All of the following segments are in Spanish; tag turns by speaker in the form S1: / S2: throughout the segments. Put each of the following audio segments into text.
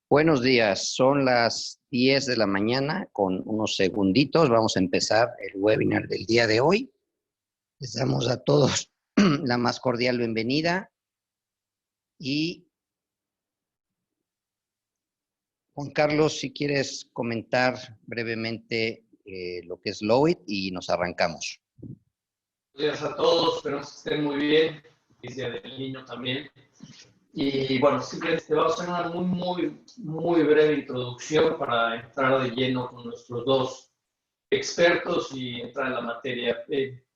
S1: Buenos días, son las 10 de la mañana con unos segunditos. Vamos a empezar el webinar del día de hoy. Les damos a todos la más cordial bienvenida y Juan Carlos, si quieres comentar brevemente lo que es Lowit y nos arrancamos.
S2: Buenos días a todos, espero que estén muy bien. Feliz Día del Niño también. Y bueno, simplemente vamos a hacer una muy breve introducción para entrar de lleno con nuestros dos expertos y entrar en la materia.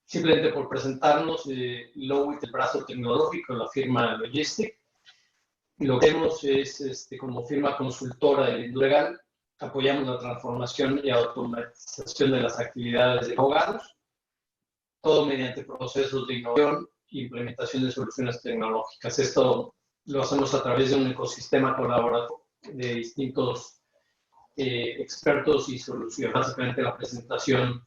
S2: Simplemente por presentarnos, Lowit, el brazo tecnológico de la firma Logistic. Lo que hacemos es, como firma consultora de legal, apoyamos la transformación y automatización de las actividades de abogados, todo mediante procesos de innovación e implementación de soluciones tecnológicas. Esto lo hacemos a través de un ecosistema colaborativo de distintos expertos y soluciones. Básicamente la presentación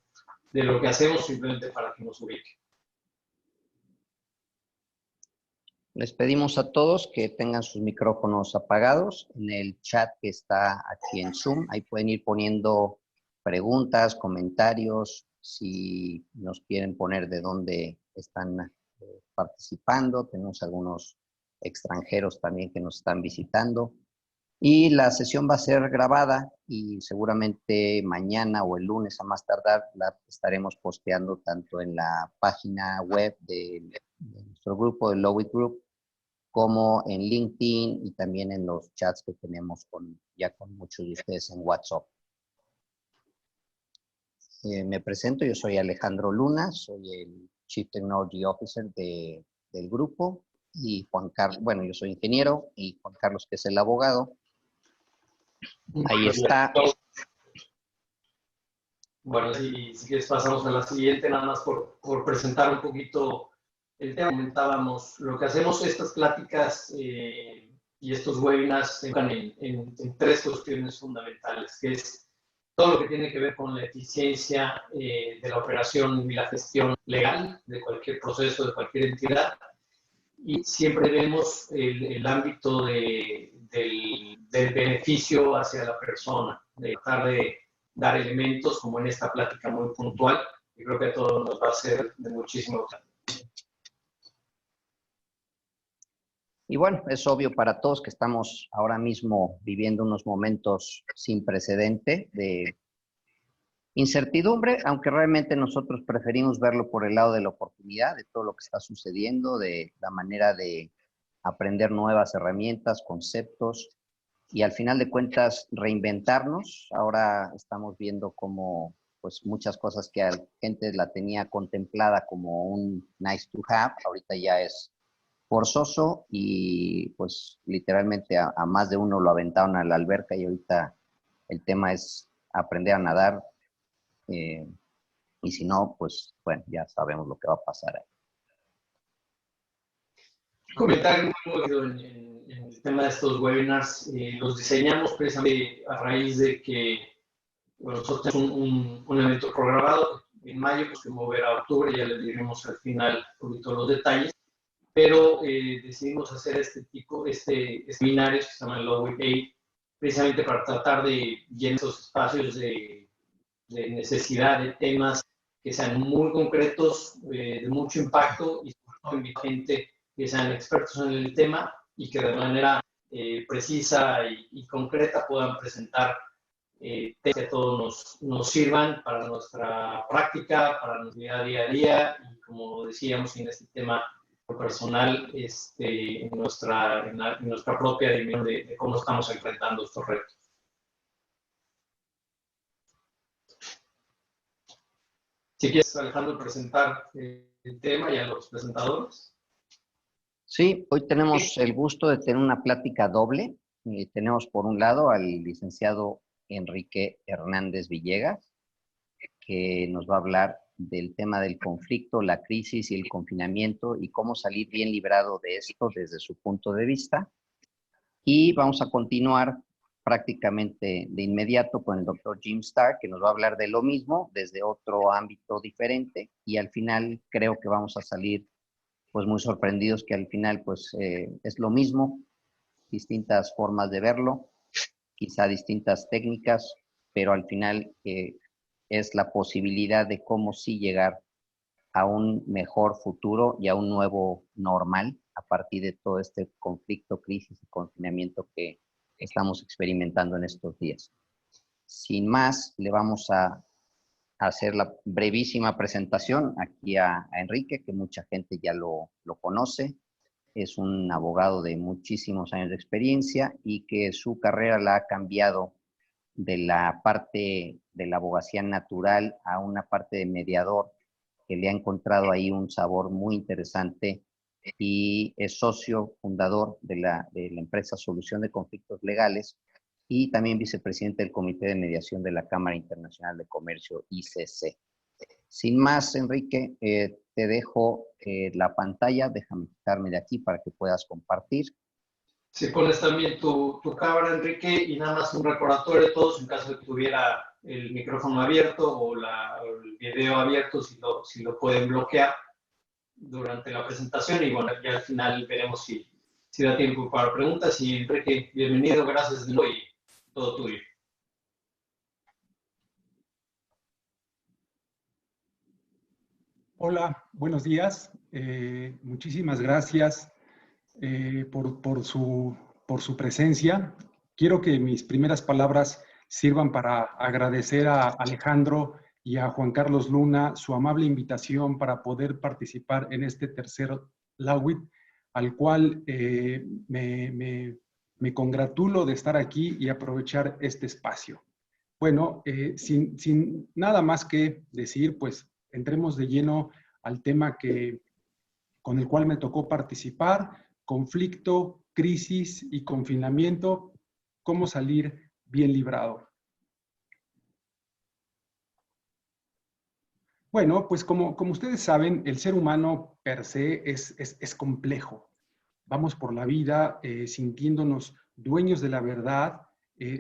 S2: de lo que hacemos simplemente para que nos ubique.
S1: Les pedimos a todos que tengan sus micrófonos apagados. En el chat que está aquí en Zoom, ahí pueden ir poniendo preguntas, comentarios, si nos quieren poner de dónde están participando. Tenemos algunos extranjeros también que nos están visitando. Y la sesión va a ser grabada y seguramente mañana o el lunes a más tardar la estaremos posteando tanto en la página web de nuestro grupo, de Lowit Group, como en LinkedIn y también en los chats que tenemos ya con muchos de ustedes en WhatsApp. Me presento, yo soy Alejandro Luna, soy el Chief Technology Officer del grupo, y Juan Carlos, bueno, yo soy ingeniero, y Juan Carlos, que es el abogado. Ahí está.
S2: Bueno, si quieres pasamos a la siguiente, nada más por presentar un poquito el tema. Comentábamos, lo que hacemos estas pláticas y estos webinars se enfocan en tres cuestiones fundamentales, que es todo lo que tiene que ver con la eficiencia de la operación y la gestión legal de cualquier proceso, de cualquier entidad. Y siempre vemos el ámbito del beneficio hacia la persona, de tratar de dar elementos como en esta plática muy puntual, y creo que a todos nos va a ser de muchísimo utilidad.
S1: Y bueno, es obvio para todos que estamos ahora mismo viviendo unos momentos sin precedente de incertidumbre, aunque realmente nosotros preferimos verlo por el lado de la oportunidad, de todo lo que está sucediendo, de la manera de aprender nuevas herramientas, conceptos, y al final de cuentas reinventarnos. Ahora estamos viendo cómo pues muchas cosas que la gente la tenía contemplada como un nice to have, ahorita ya es forzoso, y pues literalmente a más de uno lo aventaron a la alberca, y ahorita el tema es aprender a nadar, y si no, pues bueno, ya sabemos lo que va a pasar ahí.
S2: Comentar en el tema de estos webinars, los diseñamos precisamente a raíz de que bueno, nosotros tenemos un evento programado en mayo, pues que moverá a octubre, ya les diremos al final un poquito los detalles, pero decidimos hacer este seminarios que se llaman Lowit 8, precisamente para tratar de llenar esos espacios de necesidad de temas que sean muy concretos, de mucho impacto, y sobre todo invitar gente que sean expertos en el tema y que de manera precisa y concreta puedan presentar temas que a todos nos sirvan para nuestra práctica, para nuestra vida día a día, y como decíamos en este tema personal, en nuestra propia dimensión de cómo estamos enfrentando estos retos. Si quieres, Alejandro, presentar el tema y a los presentadores.
S1: Sí, hoy tenemos el gusto de tener una plática doble. Tenemos por un lado al licenciado Enrique Hernández Villegas, que nos va a hablar del tema del conflicto, la crisis y el confinamiento, y cómo salir bien librado de esto desde su punto de vista. Y vamos a continuar prácticamente de inmediato con el doctor Jim Stark, que nos va a hablar de lo mismo desde otro ámbito diferente, y al final creo que vamos a salir pues muy sorprendidos, que al final pues es lo mismo, distintas formas de verlo, quizá distintas técnicas, pero al final es la posibilidad de cómo sí llegar a un mejor futuro y a un nuevo normal a partir de todo este conflicto, crisis y confinamiento que estamos experimentando en estos días. Sin más, le vamos a hacer la brevísima presentación aquí a Enrique, que mucha gente ya lo conoce. Es un abogado de muchísimos años de experiencia y que su carrera la ha cambiado de la parte de la abogacía natural a una parte de mediador, que le ha encontrado ahí un sabor muy interesante, y es socio fundador de la empresa Solución de Conflictos Legales y también vicepresidente del Comité de Mediación de la Cámara Internacional de Comercio, ICC. Sin más, Enrique, te dejo la pantalla, déjame quitarme de aquí para que puedas compartir.
S2: Si pones también tu cámara, Enrique, y nada más un recordatorio de todos en caso de que tuviera el micrófono abierto o el video abierto, si lo pueden bloquear durante la presentación, y bueno, ya al final veremos si da tiempo para preguntas. Y Enrique, bienvenido, gracias de nuevo y todo tuyo.
S3: Hola, buenos días. Muchísimas gracias por su presencia. Quiero que mis primeras palabras sirvan para agradecer a Alejandro y a Juan Carlos Luna su amable invitación para poder participar en este tercer LAWIT, al cual me congratulo de estar aquí y aprovechar este espacio. Bueno, sin nada más que decir, pues entremos de lleno al tema con el cual me tocó participar: conflicto, crisis y confinamiento, cómo salir bien librado. Bueno, pues como ustedes saben, el ser humano per se es complejo. Vamos por la vida sintiéndonos dueños de la verdad.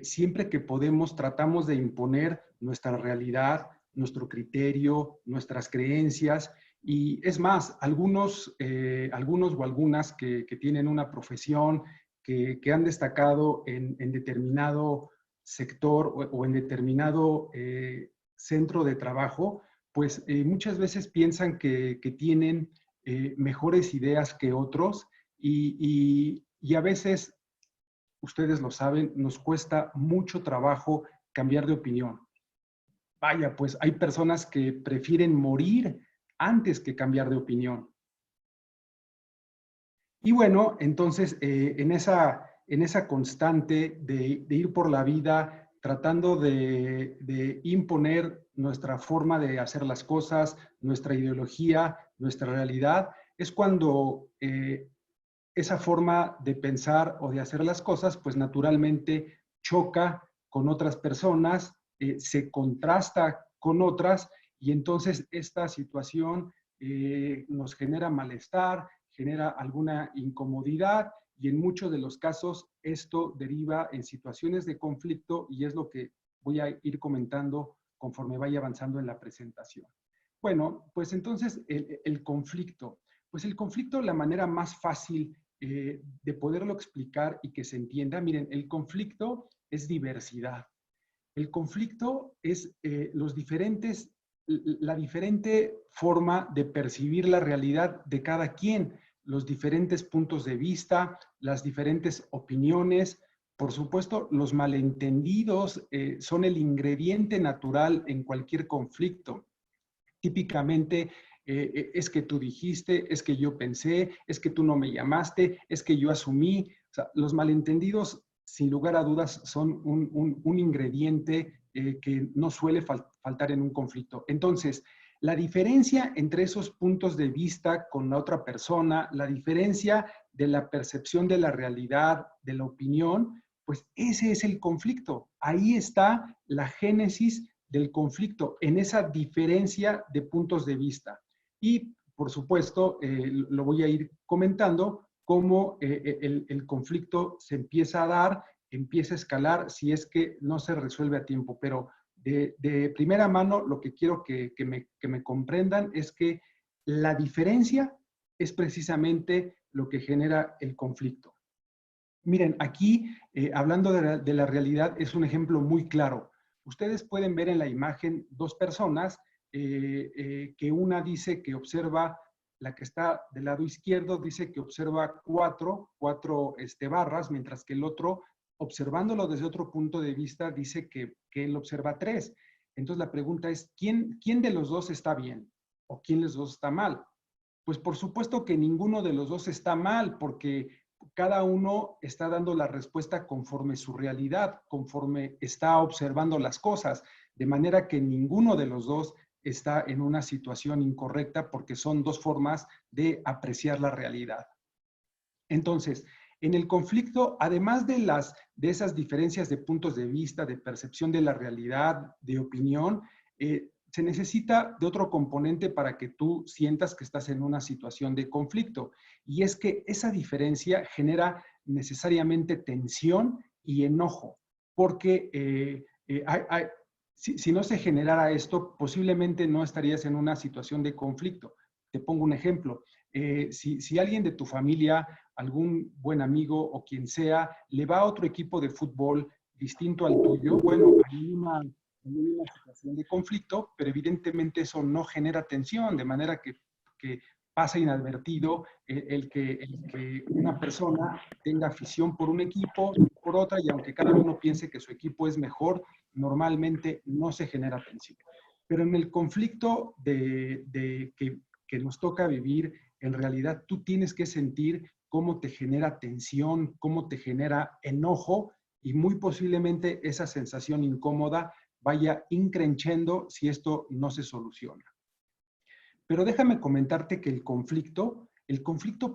S3: Siempre que podemos tratamos de imponer nuestra realidad, nuestro criterio, nuestras creencias. Y es más, algunos o algunas que tienen una profesión, que han destacado en determinado sector o en determinado centro de trabajo, pues muchas veces piensan que tienen mejores ideas que otros, y a veces, ustedes lo saben, nos cuesta mucho trabajo cambiar de opinión. Vaya, pues hay personas que prefieren morir antes que cambiar de opinión. Y bueno, entonces en esa constante de ir por la vida tratando de imponer nuestra forma de hacer las cosas, nuestra ideología, nuestra realidad, es cuando esa forma de pensar o de hacer las cosas, pues naturalmente choca con otras personas, se contrasta con otras, y entonces esta situación nos genera malestar, genera alguna incomodidad, y en muchos de los casos esto deriva en situaciones de conflicto, y es lo que voy a ir comentando conforme vaya avanzando en la presentación. Bueno, pues entonces el conflicto. Pues el conflicto, la manera más fácil de poderlo explicar y que se entienda, miren, el conflicto es diversidad. El conflicto es la diferente forma de percibir la realidad de cada quien, los diferentes puntos de vista, las diferentes opiniones. Por supuesto, los malentendidos son el ingrediente natural en cualquier conflicto. Típicamente es que tú dijiste, es que yo pensé, es que tú no me llamaste, es que yo asumí. O sea, los malentendidos, sin lugar a dudas, son un ingrediente que no suele faltar en un conflicto. Entonces, la diferencia entre esos puntos de vista con la otra persona, la diferencia de la percepción de la realidad, de la opinión, pues ese es el conflicto. Ahí está la génesis del conflicto, en esa diferencia de puntos de vista. Y, por supuesto, lo voy a ir comentando, cómo el conflicto se empieza a dar, empieza a escalar si es que no se resuelve a tiempo. Pero de primera mano, lo que quiero que me comprendan es que la diferencia es precisamente lo que genera el conflicto. Miren, aquí, hablando de la realidad, es un ejemplo muy claro. Ustedes pueden ver en la imagen dos personas, que una dice que observa, la que está del lado izquierdo, dice que observa cuatro barras, mientras que el otro, observándolo desde otro punto de vista, dice que él observa 3. Entonces la pregunta es, ¿quién de los dos está bien? ¿O quién de los dos está mal? Pues por supuesto que ninguno de los dos está mal, porque cada uno está dando la respuesta conforme su realidad, conforme está observando las cosas, de manera que ninguno de los dos está en una situación incorrecta porque son dos formas de apreciar la realidad. Entonces, en el conflicto, además de esas diferencias de puntos de vista, de percepción de la realidad, de opinión, se necesita de otro componente para que tú sientas que estás en una situación de conflicto. Y es que esa diferencia genera necesariamente tensión y enojo, porque si no se generara esto, posiblemente no estarías en una situación de conflicto. Te pongo un ejemplo. Si alguien de tu familia, algún buen amigo o quien sea, le va a otro equipo de fútbol distinto al tuyo, bueno, hay una situación de conflicto, pero evidentemente eso no genera tensión, de manera que pasa inadvertido el que una persona tenga afición por un equipo, por otra, y aunque cada uno piense que su equipo es mejor, normalmente no se genera tensión. Pero en el conflicto que nos toca vivir, en realidad tú tienes que sentir cómo te genera tensión, cómo te genera enojo, y muy posiblemente esa sensación incómoda vaya increciendo si esto no se soluciona. Pero déjame comentarte que el conflicto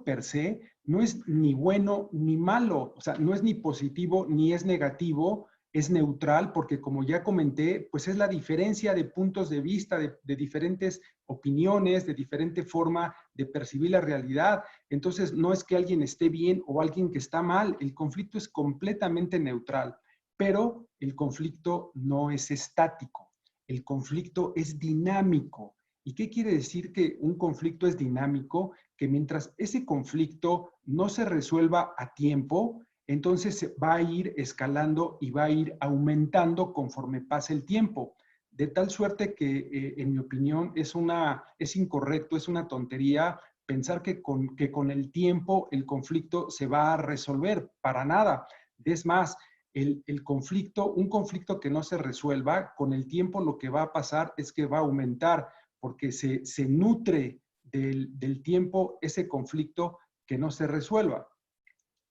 S3: per se no es ni bueno ni malo, o sea, no es ni positivo ni es negativo, es neutral, porque como ya comenté, pues es la diferencia de puntos de vista, de diferentes opiniones, de diferente forma de percibir la realidad. Entonces, no es que alguien esté bien o alguien que está mal, el conflicto es completamente neutral, pero el conflicto no es estático, el conflicto es dinámico. ¿Y qué quiere decir que un conflicto es dinámico? Que mientras ese conflicto no se resuelva a tiempo, entonces va a ir escalando y va a ir aumentando conforme pase el tiempo. De tal suerte que, en mi opinión, es incorrecto, es una tontería pensar que con el tiempo el conflicto se va a resolver. Para nada. Es más, un conflicto que no se resuelva, con el tiempo lo que va a pasar es que va a aumentar, porque se nutre del tiempo ese conflicto que no se resuelva.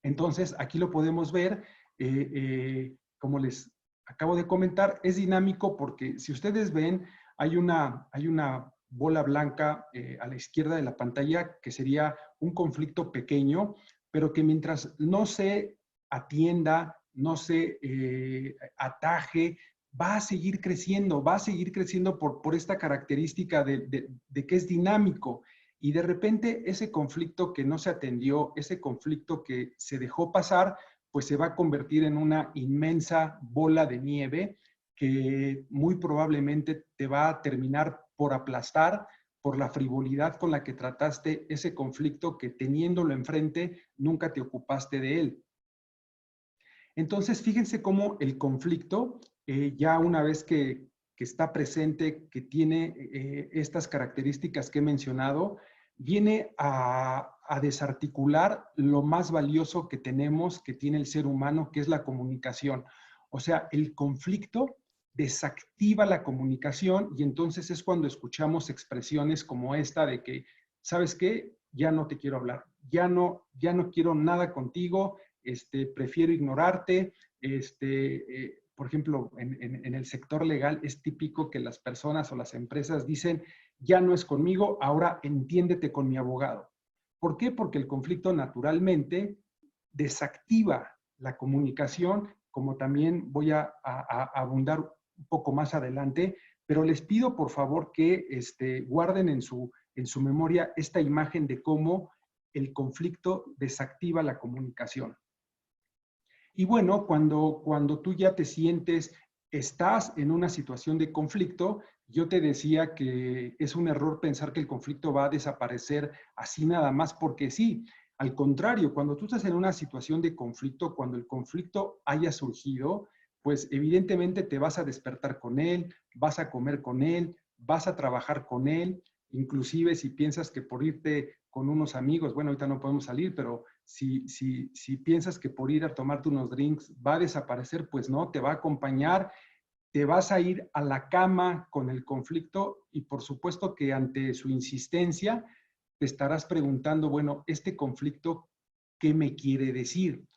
S3: Entonces, aquí lo podemos ver, como les acabo de comentar, es dinámico porque si ustedes ven, hay una bola blanca a la izquierda de la pantalla que sería un conflicto pequeño, pero que mientras no se atienda, no se ataje, va a seguir creciendo por esta característica de que es dinámico. Y de repente ese conflicto que no se atendió, ese conflicto que se dejó pasar, pues se va a convertir en una inmensa bola de nieve que muy probablemente te va a terminar por aplastar por la frivolidad con la que trataste ese conflicto que, teniéndolo enfrente, nunca te ocupaste de él. Entonces, fíjense cómo el conflicto, ya una vez que está presente, que tiene estas características que he mencionado, viene a desarticular lo más valioso que tenemos, que tiene el ser humano, que es la comunicación. O sea, el conflicto desactiva la comunicación, y entonces es cuando escuchamos expresiones como esta de que, ¿sabes qué? Ya no te quiero hablar, ya no quiero nada contigo, prefiero ignorarte. Por ejemplo, en el sector legal es típico que las personas o las empresas dicen, ya no es conmigo, ahora entiéndete con mi abogado. ¿Por qué? Porque el conflicto naturalmente desactiva la comunicación, como también voy a abundar un poco más adelante, pero les pido por favor que guarden en su memoria esta imagen de cómo el conflicto desactiva la comunicación. Y bueno, cuando tú ya te sientes, estás en una situación de conflicto, yo te decía que es un error pensar que el conflicto va a desaparecer así nada más porque sí. Al contrario, cuando tú estás en una situación de conflicto, cuando el conflicto haya surgido, pues evidentemente te vas a despertar con él, vas a comer con él, vas a trabajar con él, inclusive si piensas que por irte con unos amigos, bueno, ahorita no podemos salir, pero si piensas que por ir a tomarte unos drinks va a desaparecer, pues no, te va a acompañar, te vas a ir a la cama con el conflicto y por supuesto que ante su insistencia te estarás preguntando, bueno, este conflicto, ¿qué me quiere decir?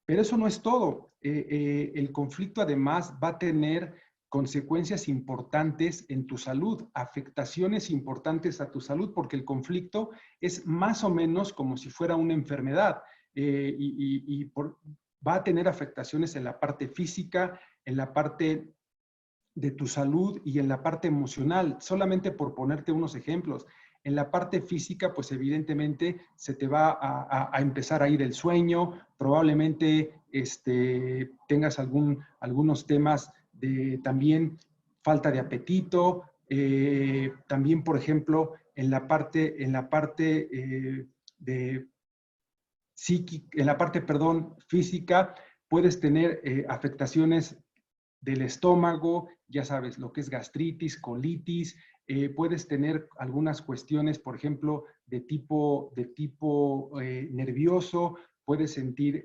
S3: Pero eso no es todo. El conflicto además va a tener consecuencias importantes en tu salud, afectaciones importantes a tu salud, porque el conflicto es más o menos como si fuera una enfermedad va a tener afectaciones en la parte física, en la parte de tu salud y en la parte emocional, solamente por ponerte unos ejemplos. En la parte física, pues evidentemente se te va a empezar a ir el sueño, probablemente tengas algunos temas de también falta de apetito, también, por ejemplo, en la parte de psíquica, en la parte, perdón, física, puedes tener afectaciones del estómago, ya sabes, lo que es gastritis, colitis, puedes tener algunas cuestiones, por ejemplo, de tipo nervioso, puedes sentir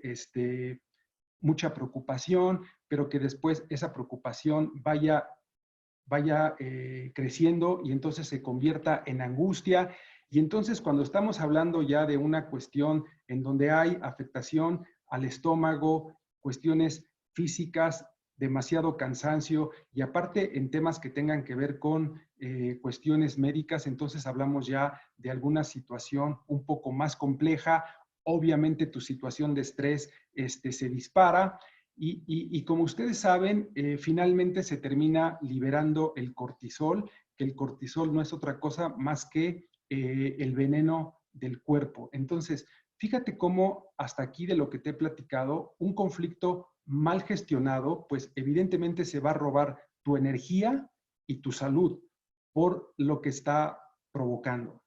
S3: mucha preocupación, pero que después esa preocupación vaya creciendo y entonces se convierta en angustia. Y entonces cuando estamos hablando ya de una cuestión en donde hay afectación al estómago, cuestiones físicas, demasiado cansancio y aparte en temas que tengan que ver con cuestiones médicas, entonces hablamos ya de alguna situación un poco más compleja. Obviamente tu situación de estrés se dispara y como ustedes saben, finalmente se termina liberando el cortisol, que el cortisol no es otra cosa más que el veneno del cuerpo. Entonces, fíjate cómo hasta aquí de lo que te he platicado, un conflicto mal gestionado, pues evidentemente se va a robar tu energía y tu salud por lo que está provocando.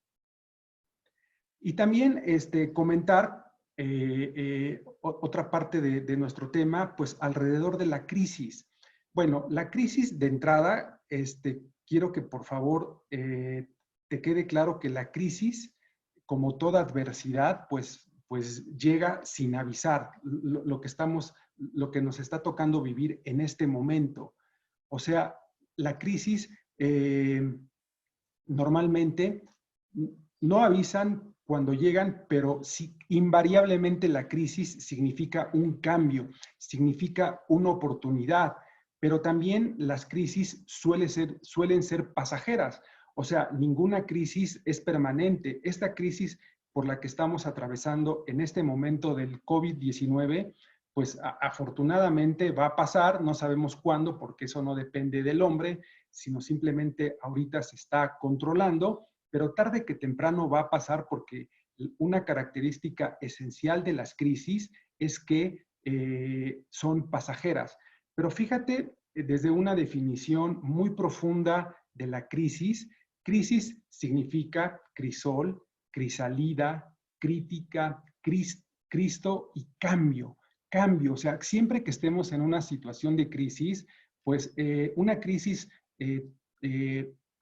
S3: Y también comentar otra parte de nuestro tema, pues alrededor de la crisis. Bueno, la crisis de entrada, quiero que por favor te quede claro que la crisis, como toda adversidad, pues llega sin avisar lo que nos está tocando vivir en este momento. O sea, la crisis normalmente no avisan cuando llegan, pero sí, invariablemente la crisis significa un cambio, significa una oportunidad, pero también las crisis suelen ser pasajeras. O sea, ninguna crisis es permanente. Esta crisis por la que estamos atravesando en este momento del COVID-19, pues afortunadamente va a pasar, no sabemos cuándo, porque eso no depende del hombre, sino simplemente ahorita se está controlando, pero tarde que temprano va a pasar porque una característica esencial de las crisis es que son pasajeras. Pero fíjate, desde una definición muy profunda de la crisis, crisis significa crisol, crisalida, crítica, Cristo y cambio. Cambio, o sea, siempre que estemos en una situación de crisis, pues una crisis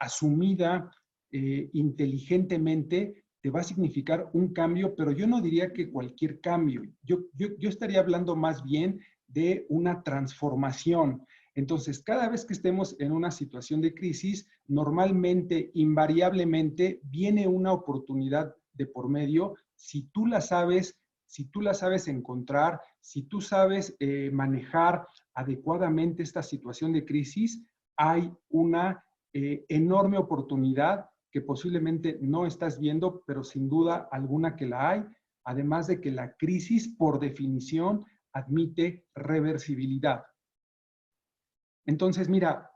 S3: asumida inteligentemente te va a significar un cambio, pero yo no diría que cualquier cambio. Yo estaría hablando más bien de una transformación. Entonces, cada vez que estemos en una situación de crisis, normalmente, invariablemente, viene una oportunidad de por medio si tú la sabes encontrar, si tú sabes manejar adecuadamente esta situación de crisis, hay una enorme oportunidad que posiblemente no estás viendo, pero sin duda alguna que la hay, además de que la crisis, por definición, admite reversibilidad. Entonces, mira,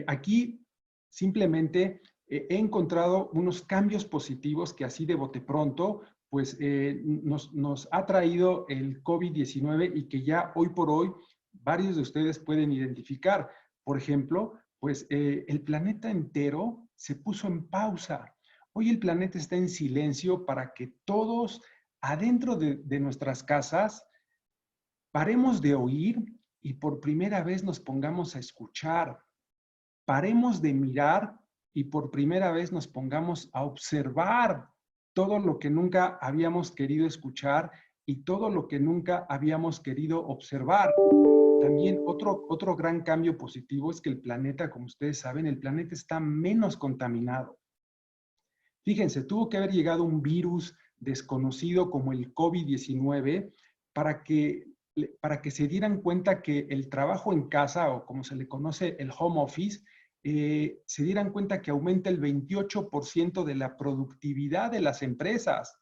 S3: aquí simplemente he encontrado unos cambios positivos que así de bote pronto, pues nos ha traído el COVID-19 y que ya hoy por hoy varios de ustedes pueden identificar. Por ejemplo, pues el planeta entero se puso en pausa. Hoy el planeta está en silencio para que todos adentro de nuestras casas, paremos de oír y por primera vez nos pongamos a escuchar. Paremos de mirar y por primera vez nos pongamos a observar todo lo que nunca habíamos querido escuchar y todo lo que nunca habíamos querido observar. También otro gran cambio positivo es que el planeta, como ustedes saben, el planeta está menos contaminado. Fíjense, tuvo que haber llegado un virus desconocido como el COVID-19 para que se dieran cuenta que el trabajo en casa, o como se le conoce el home office, se dieran cuenta que aumenta el 28% de la productividad de las empresas.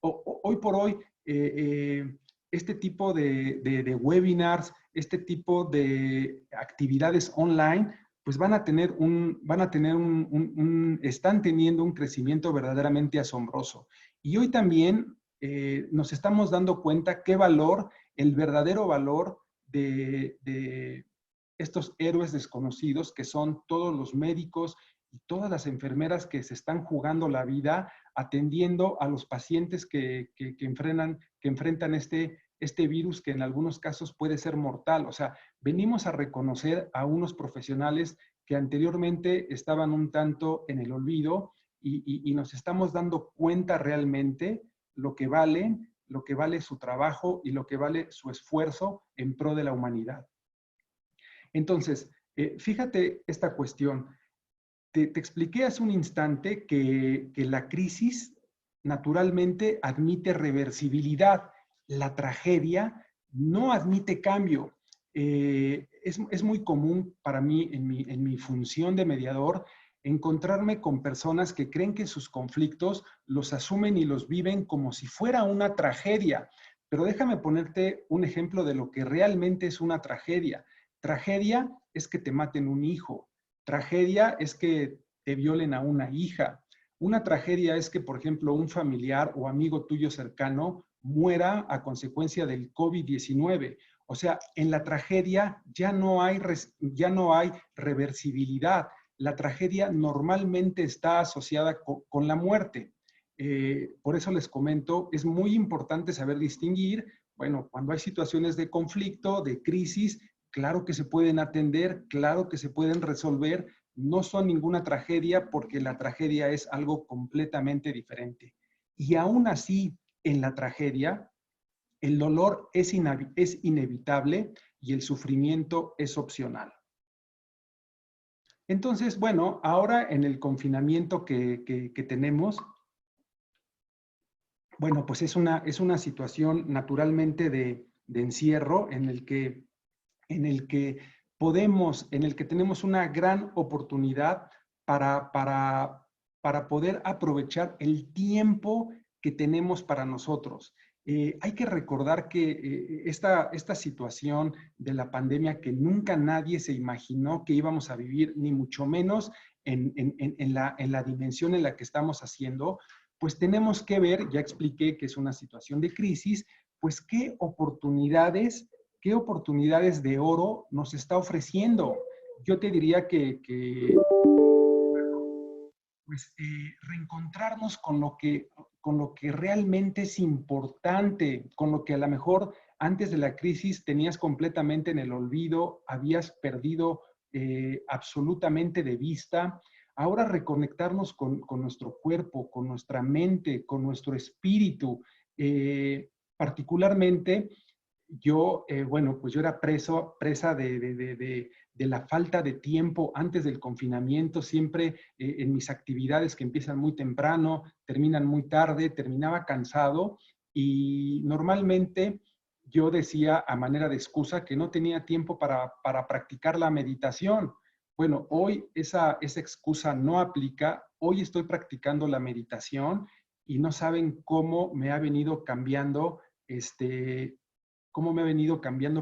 S3: Hoy por hoy, este tipo de webinars, este tipo de actividades online, pues están teniendo un crecimiento verdaderamente asombroso. Y hoy también nos estamos dando cuenta el verdadero valor de estos héroes desconocidos, que son todos los médicos y todas las enfermeras que se están jugando la vida atendiendo a los pacientes que enfrentan este virus, que en algunos casos puede ser mortal. O sea, venimos a reconocer a unos profesionales que anteriormente estaban un tanto en el olvido y nos estamos dando cuenta realmente lo que vale su trabajo y lo que vale su esfuerzo en pro de la humanidad. Entonces, fíjate esta cuestión. Te expliqué hace un instante que la crisis naturalmente admite reversibilidad. La tragedia no admite cambio. Es muy común para mí, en mi función de mediador, encontrarme con personas que creen que sus conflictos los asumen y los viven como si fuera una tragedia. Pero déjame ponerte un ejemplo de lo que realmente es una tragedia. Tragedia es que te maten un hijo. Tragedia es que te violen a una hija. Una tragedia es que, por ejemplo, un familiar o amigo tuyo cercano muera a consecuencia del COVID-19. O sea, en la tragedia ya no hay reversibilidad. La tragedia normalmente está asociada con la muerte. Por eso les comento, es muy importante saber distinguir, bueno, cuando hay situaciones de conflicto, de crisis, claro que se pueden atender, claro que se pueden resolver, no son ninguna tragedia porque la tragedia es algo completamente diferente. Y aún así, en la tragedia, el dolor es inevitable y el sufrimiento es opcional. Entonces, bueno, ahora en el confinamiento que tenemos, bueno, pues es una situación naturalmente de encierro en el que tenemos una gran oportunidad para poder aprovechar el tiempo que tenemos para nosotros. Hay que recordar que esta situación de la pandemia, que nunca nadie se imaginó que íbamos a vivir, ni mucho menos en la dimensión en la que estamos haciendo, pues tenemos que ver, ya expliqué que es una situación de crisis, pues qué oportunidades de oro nos está ofreciendo. Yo te diría que reencontrarnos con lo que realmente es importante, con lo que a lo mejor antes de la crisis tenías completamente en el olvido, habías perdido absolutamente de vista. Ahora reconectarnos con nuestro cuerpo, con nuestra mente, con nuestro espíritu. Particularmente, yo, pues yo era presa de la falta de tiempo antes del confinamiento, siempre en mis actividades que empiezan muy temprano, terminan muy tarde, terminaba cansado y normalmente yo decía a manera de excusa que no tenía tiempo para practicar la meditación. Bueno, hoy esa excusa no aplica, hoy estoy practicando la meditación y no saben cómo me ha venido cambiando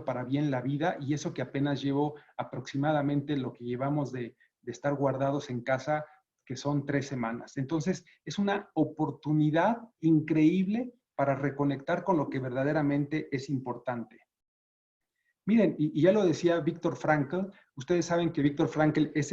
S3: para bien la vida, y eso que apenas llevo aproximadamente lo que llevamos de estar guardados en casa, que son 3 semanas. Entonces, es una oportunidad increíble para reconectar con lo que verdaderamente es importante. Miren, y ya lo decía Viktor Frankl, ustedes saben que Viktor Frankl es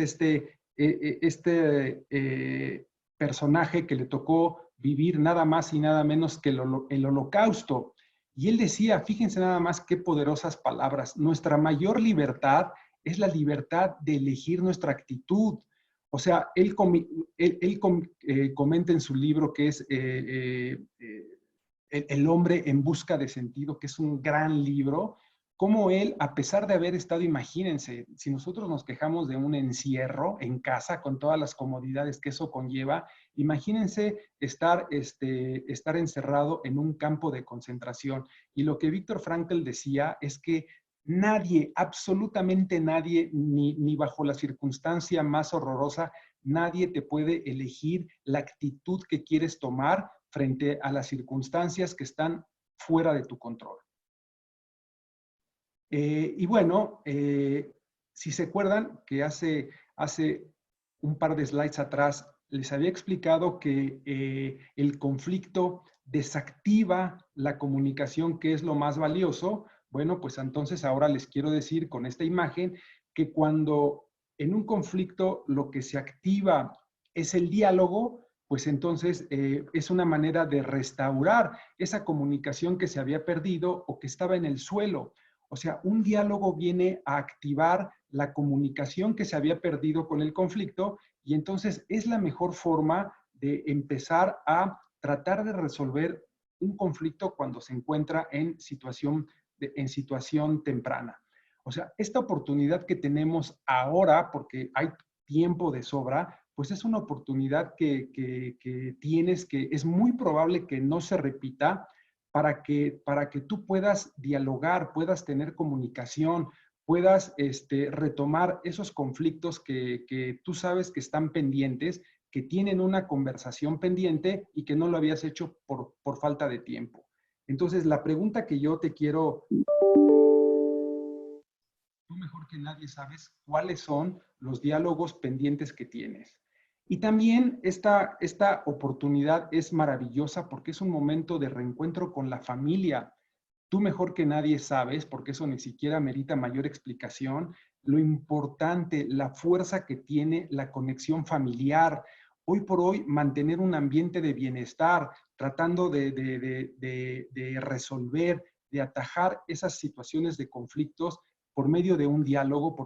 S3: personaje que le tocó vivir nada más y nada menos que el Holocausto. Y él decía, fíjense nada más qué poderosas palabras, nuestra mayor libertad es la libertad de elegir nuestra actitud. O sea, él comenta en su libro que es El hombre en busca de sentido, que es un gran libro, como él, a pesar de haber estado, imagínense, si nosotros nos quejamos de un encierro en casa con todas las comodidades que eso conlleva, imagínense estar encerrado en un campo de concentración. Y lo que Viktor Frankl decía es que nadie, absolutamente nadie, ni bajo la circunstancia más horrorosa, nadie te puede elegir la actitud que quieres tomar frente a las circunstancias que están fuera de tu control. Y bueno, si se acuerdan que hace un par de slides atrás les había explicado que el conflicto desactiva la comunicación, que es lo más valioso. Bueno, pues entonces ahora les quiero decir con esta imagen que cuando en un conflicto lo que se activa es el diálogo, pues entonces es una manera de restaurar esa comunicación que se había perdido o que estaba en el suelo. O sea, un diálogo viene a activar la comunicación que se había perdido con el conflicto y entonces es la mejor forma de empezar a tratar de resolver un conflicto cuando se encuentra en situación temprana. O sea, esta oportunidad que tenemos ahora, porque hay tiempo de sobra, pues es una oportunidad que tienes, que es muy probable que no se repita, para que tú puedas dialogar, puedas tener comunicación, puedas retomar esos conflictos que tú sabes que están pendientes, que tienen una conversación pendiente y que no lo habías hecho por falta de tiempo. Entonces, la pregunta que yo te quiero... Tú mejor que nadie sabes cuáles son los diálogos pendientes que tienes. Y también esta oportunidad es maravillosa porque es un momento de reencuentro con la familia. Tú mejor que nadie sabes, porque eso ni siquiera merita mayor explicación, lo importante, la fuerza que tiene la conexión familiar. Hoy por hoy, mantener un ambiente de bienestar, tratando de resolver, de atajar esas situaciones de conflictos por medio de un diálogo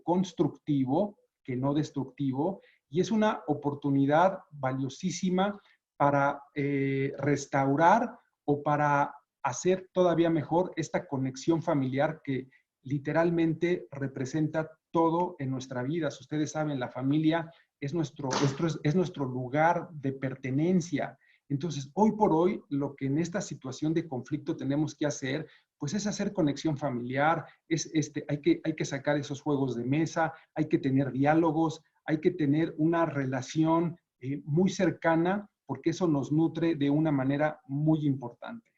S3: constructivo, que no destructivo, y es una oportunidad valiosísima para restaurar o para hacer todavía mejor esta conexión familiar que literalmente representa todo en nuestra vida. Si ustedes saben, la familia es nuestro lugar de pertenencia. Entonces, hoy por hoy, lo que en esta situación de conflicto tenemos que hacer, pues es hacer conexión familiar, hay que sacar esos juegos de mesa, hay que tener diálogos, hay que tener una relación muy cercana, porque eso nos nutre de una manera muy importante.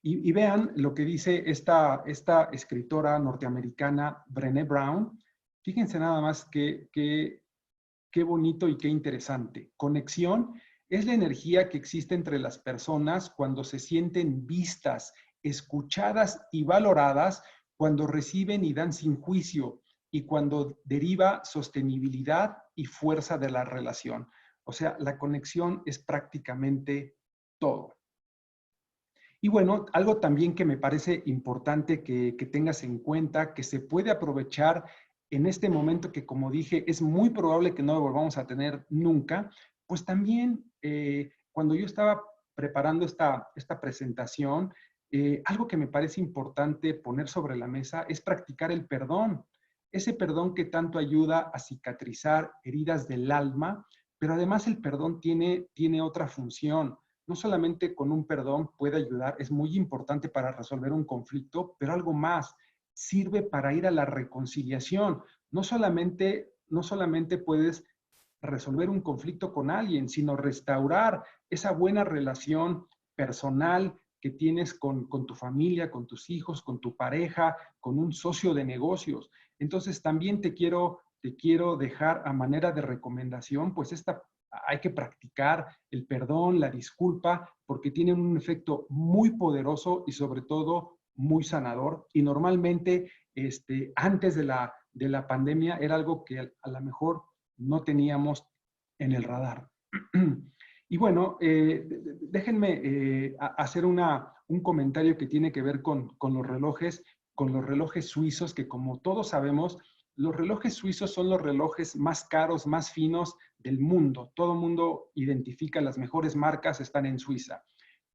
S3: Y vean lo que dice esta escritora norteamericana, Brené Brown. Fíjense nada más qué bonito y qué interesante. Conexión es la energía que existe entre las personas cuando se sienten vistas, escuchadas y valoradas, cuando reciben y dan sin juicio y cuando deriva sostenibilidad y fuerza de la relación. O sea, la conexión es prácticamente todo. Y bueno, algo también que me parece importante que tengas en cuenta, que se puede aprovechar en este momento que, como dije, es muy probable que no lo volvamos a tener nunca, pues también cuando yo estaba preparando esta presentación, algo que me parece importante poner sobre la mesa es practicar el perdón. Ese perdón que tanto ayuda a cicatrizar heridas del alma, pero además el perdón tiene otra función. No solamente con un perdón puede ayudar, es muy importante para resolver un conflicto, pero algo más, sirve para ir a la reconciliación. No solamente puedes resolver un conflicto con alguien, sino restaurar esa buena relación personal que tienes con tu familia, con tus hijos, con tu pareja, con un socio de negocios. Entonces también te quiero dejar a manera de recomendación, pues hay que practicar el perdón, la disculpa, porque tienen un efecto muy poderoso y sobre todo muy sanador. Y normalmente, antes de la pandemia, era algo que a lo mejor no teníamos en el radar. Y bueno, déjenme hacer un comentario que tiene que ver con los relojes suizos, que como todos sabemos, los relojes suizos son los relojes más caros, más finos del mundo. Todo el mundo identifica las mejores marcas, están en Suiza.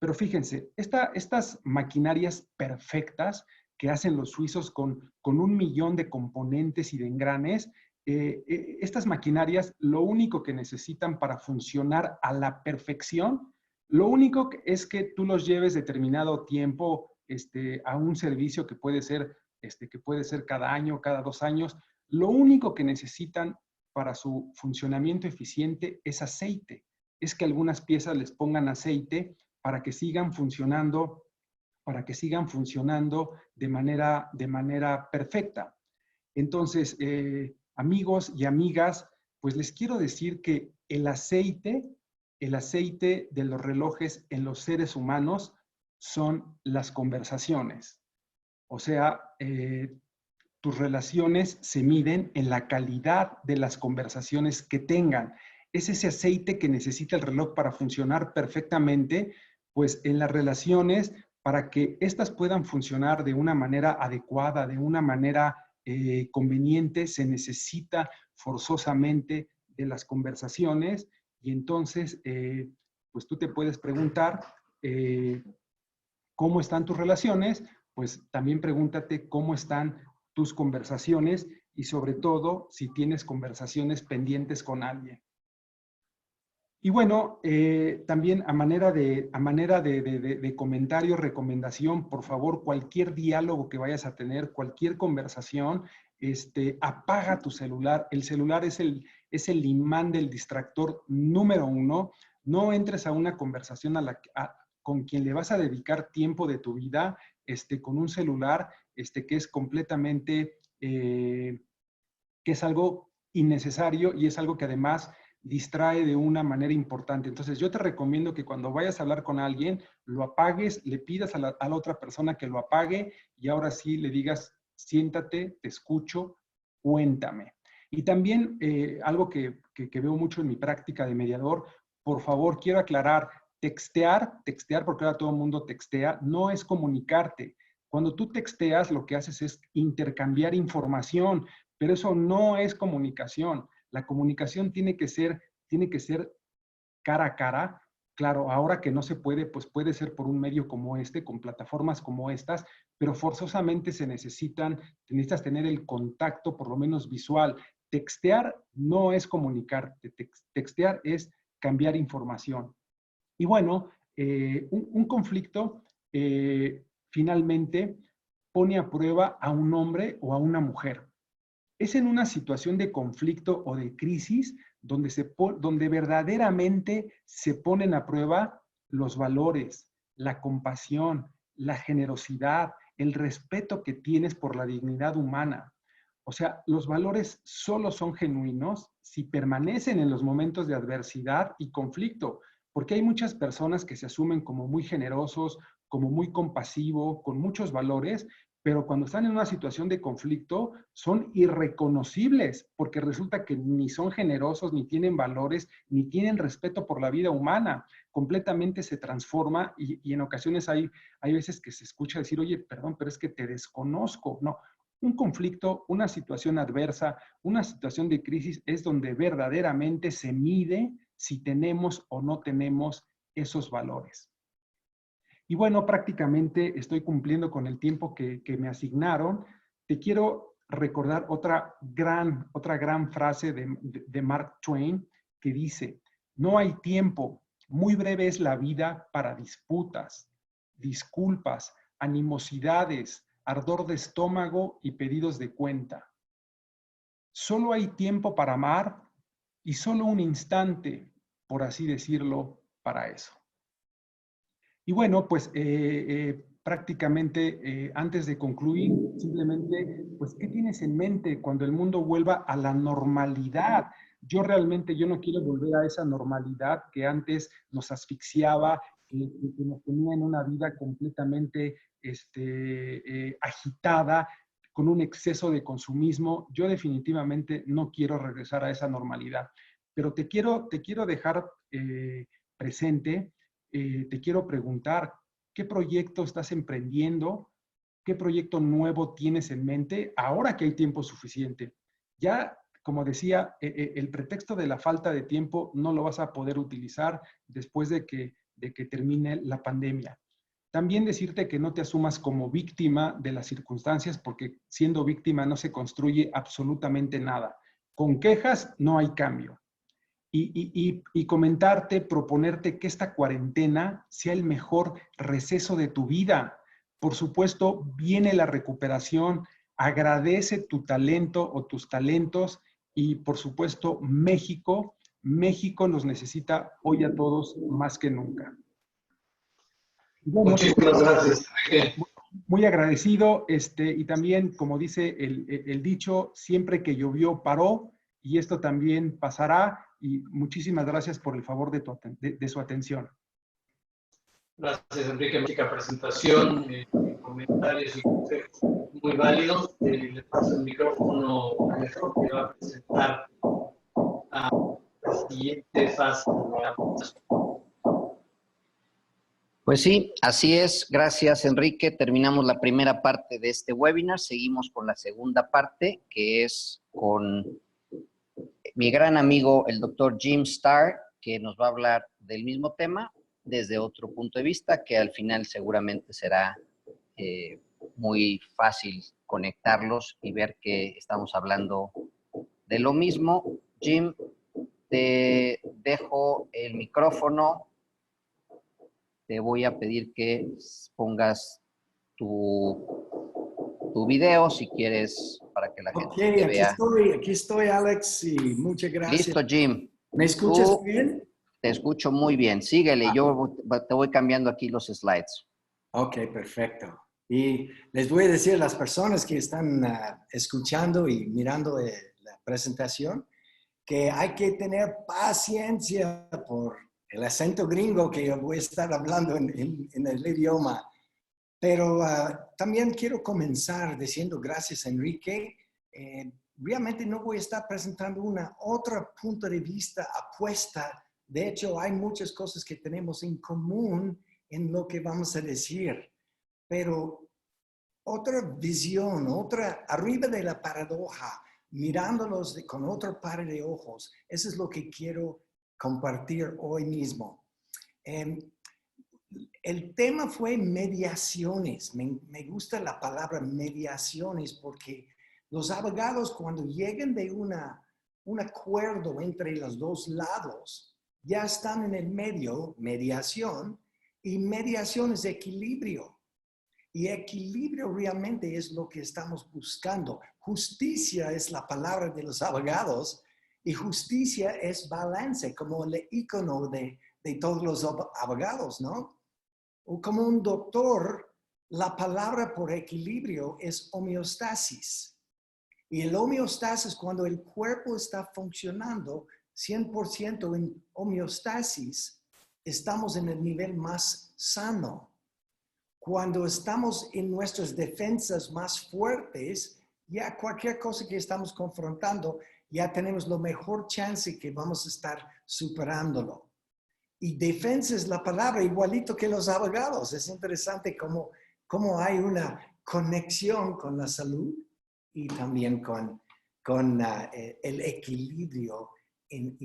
S3: Pero fíjense, estas maquinarias perfectas que hacen los suizos con 1.000.000 de componentes y de engranes, estas maquinarias lo único que necesitan para funcionar a la perfección, lo único es que tú los lleves determinado tiempo a un servicio que puede ser cada año, cada 2 años. Lo único que necesitan para su funcionamiento eficiente es aceite. Es que algunas piezas les pongan aceite para que sigan funcionando de manera perfecta. Entonces, amigos y amigas, pues les quiero decir que el aceite de los relojes en los seres humanos son las conversaciones. O sea, tus relaciones se miden en la calidad de las conversaciones que tengan. Es ese aceite que necesita el reloj para funcionar perfectamente, pues en las relaciones, para que éstas puedan funcionar de una manera adecuada, de una manera conveniente, se necesita forzosamente de las conversaciones. Y entonces, pues tú te puedes preguntar cómo están tus relaciones, pues también pregúntate cómo están tus conversaciones y sobre todo si tienes conversaciones pendientes con alguien. Y bueno, también a manera de comentario, recomendación, por favor, cualquier diálogo que vayas a tener, cualquier conversación, apaga tu celular. El celular es el imán del distractor número 1. No entres a una conversación con quien le vas a dedicar tiempo de tu vida, con un celular, que es completamente, que es algo innecesario y es algo que además distrae de una manera importante. Entonces, yo te recomiendo que cuando vayas a hablar con alguien, lo apagues, le pidas a la otra persona que lo apague y ahora sí le digas, siéntate, te escucho, cuéntame. Y también algo que veo mucho en mi práctica de mediador, por favor, quiero aclarar, textear, porque ahora todo el mundo textea, no es comunicarte. Cuando tú texteas, lo que haces es intercambiar información, pero eso no es comunicación. La comunicación tiene que ser cara a cara. Claro, ahora que no se puede, pues puede ser por un medio como con plataformas como estas, pero forzosamente necesitas tener el contacto, por lo menos visual. Textear no es comunicarte, textear es cambiar información. Y bueno, un conflicto finalmente pone a prueba a un hombre o a una mujer. Es en una situación de conflicto o de crisis donde verdaderamente se ponen a prueba los valores, la compasión, la generosidad, el respeto que tienes por la dignidad humana. O sea, los valores solo son genuinos si permanecen en los momentos de adversidad y conflicto, porque hay muchas personas que se asumen como muy generosos, como muy compasivos, con muchos valores, pero cuando están en una situación de conflicto son irreconocibles, porque resulta que ni son generosos, ni tienen valores, ni tienen respeto por la vida humana. Completamente se transforma y en ocasiones hay veces que se escucha decir, oye, perdón, pero es que te desconozco. No, un conflicto, una situación adversa, una situación de crisis es donde verdaderamente se mide si tenemos o no tenemos esos valores. Y bueno, prácticamente estoy cumpliendo con el tiempo que me asignaron. Te quiero recordar otra gran frase de Mark Twain que dice, no hay tiempo, muy breve es la vida para disputas, disculpas, animosidades, ardor de estómago y pedidos de cuenta. Solo hay tiempo para amar y solo un instante, por así decirlo, para eso. Y bueno, pues prácticamente antes de concluir, simplemente, pues, ¿qué tienes en mente cuando el mundo vuelva a la normalidad? Yo no quiero volver a esa normalidad que antes nos asfixiaba, que nos tenía en una vida completamente agitada, con un exceso de consumismo. Yo definitivamente no quiero regresar a esa normalidad. pero te quiero dejar presente, te quiero preguntar, ¿qué proyecto estás emprendiendo? ¿Qué proyecto nuevo tienes en mente ahora que hay tiempo suficiente? Ya, como decía, el pretexto de la falta de tiempo no lo vas a poder utilizar después de que termine la pandemia. También decirte que no te asumas como víctima de las circunstancias, porque siendo víctima no se construye absolutamente nada. Con quejas no hay cambio. Y comentarte, proponerte que esta cuarentena sea el mejor receso de tu vida. Por supuesto, viene la recuperación, agradece tu talento o tus talentos y, por supuesto, México nos necesita hoy a todos más que nunca. Bueno,
S2: Muchísimas gracias.
S3: muy agradecido, y también, como dice el dicho, siempre que llovió paró, y esto también pasará, y muchísimas gracias por el favor de su atención.
S2: Gracias, Enrique. Magnífica presentación, comentarios y consejos muy válidos. Le paso el micrófono a Alejandro, que va a presentar a la siguiente fase de la presentación.
S1: Pues sí, así es. Gracias, Enrique. Terminamos la primera parte de este webinar. Seguimos con la segunda parte, que es con mi gran amigo, el doctor Jim Starr, que nos va a hablar del mismo tema desde otro punto de vista, que al final seguramente será muy fácil conectarlos y ver que estamos hablando de lo mismo. Jim, te dejo el micrófono. Te voy a pedir que pongas tu video, si quieres, para que la gente te vea.
S4: Aquí estoy, Alex, y muchas gracias.
S1: Listo, Jim.
S4: ¿Me escuchas bien?
S1: Te escucho muy bien. Síguele, yo te voy cambiando aquí los slides.
S4: Ok, perfecto. Y les voy a decir a las personas que están escuchando y mirando la presentación que hay que tener paciencia por el acento gringo que yo voy a estar hablando en el idioma. Pero también quiero comenzar diciendo gracias, Enrique. Realmente no voy a estar presentando otro punto de vista apuesta. De hecho, hay muchas cosas que tenemos en común en lo que vamos a decir. Pero otra visión, arriba de la paradoja, mirándolos con otro par de ojos, eso es lo que quiero compartir hoy mismo. El tema fue mediaciones. Me gusta la palabra mediaciones porque los abogados, cuando llegan de un acuerdo entre los dos lados, ya están en el medio, mediación, y mediación es equilibrio. Y equilibrio realmente es lo que estamos buscando. Justicia es la palabra de los abogados y justicia es balance, como el icono de todos los abogados, ¿no? O como un doctor, la palabra por equilibrio es homeostasis. Y el homeostasis, cuando el cuerpo está funcionando 100% en homeostasis, estamos en el nivel más sano. Cuando estamos en nuestras defensas más fuertes, ya cualquier cosa que estamos confrontando, ya tenemos la mejor chance que vamos a estar superándolo. Y defensa es la palabra igualito que los abogados. Es interesante cómo hay una conexión con la salud y también con el equilibrio en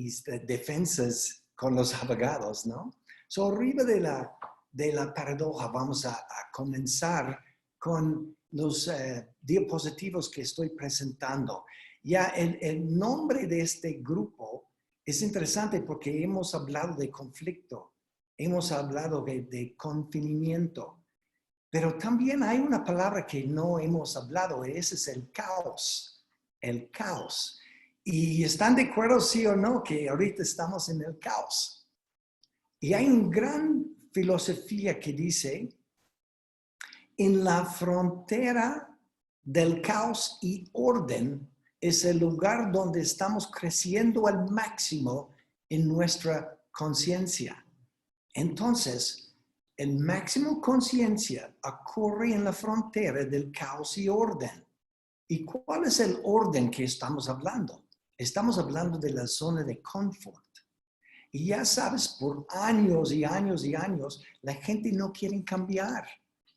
S4: defensas con los abogados, ¿no? So, arriba de la paradoja vamos a comenzar con los diapositivos que estoy presentando. Ya el nombre de este grupo es interesante porque hemos hablado de conflicto, hemos hablado de confinamiento, pero también hay una palabra que no hemos hablado, y ese es el caos. El caos. ¿Y están de acuerdo, sí o no, que ahorita estamos en el caos? Y hay una gran filosofía que dice, en la frontera del caos y orden, es el lugar donde estamos creciendo al máximo en nuestra conciencia. Entonces, el máximo conciencia ocurre en la frontera del caos y orden. ¿Y cuál es el orden que estamos hablando? Estamos hablando de la zona de confort. Y ya sabes, por años y años y años, la gente no quiere cambiar.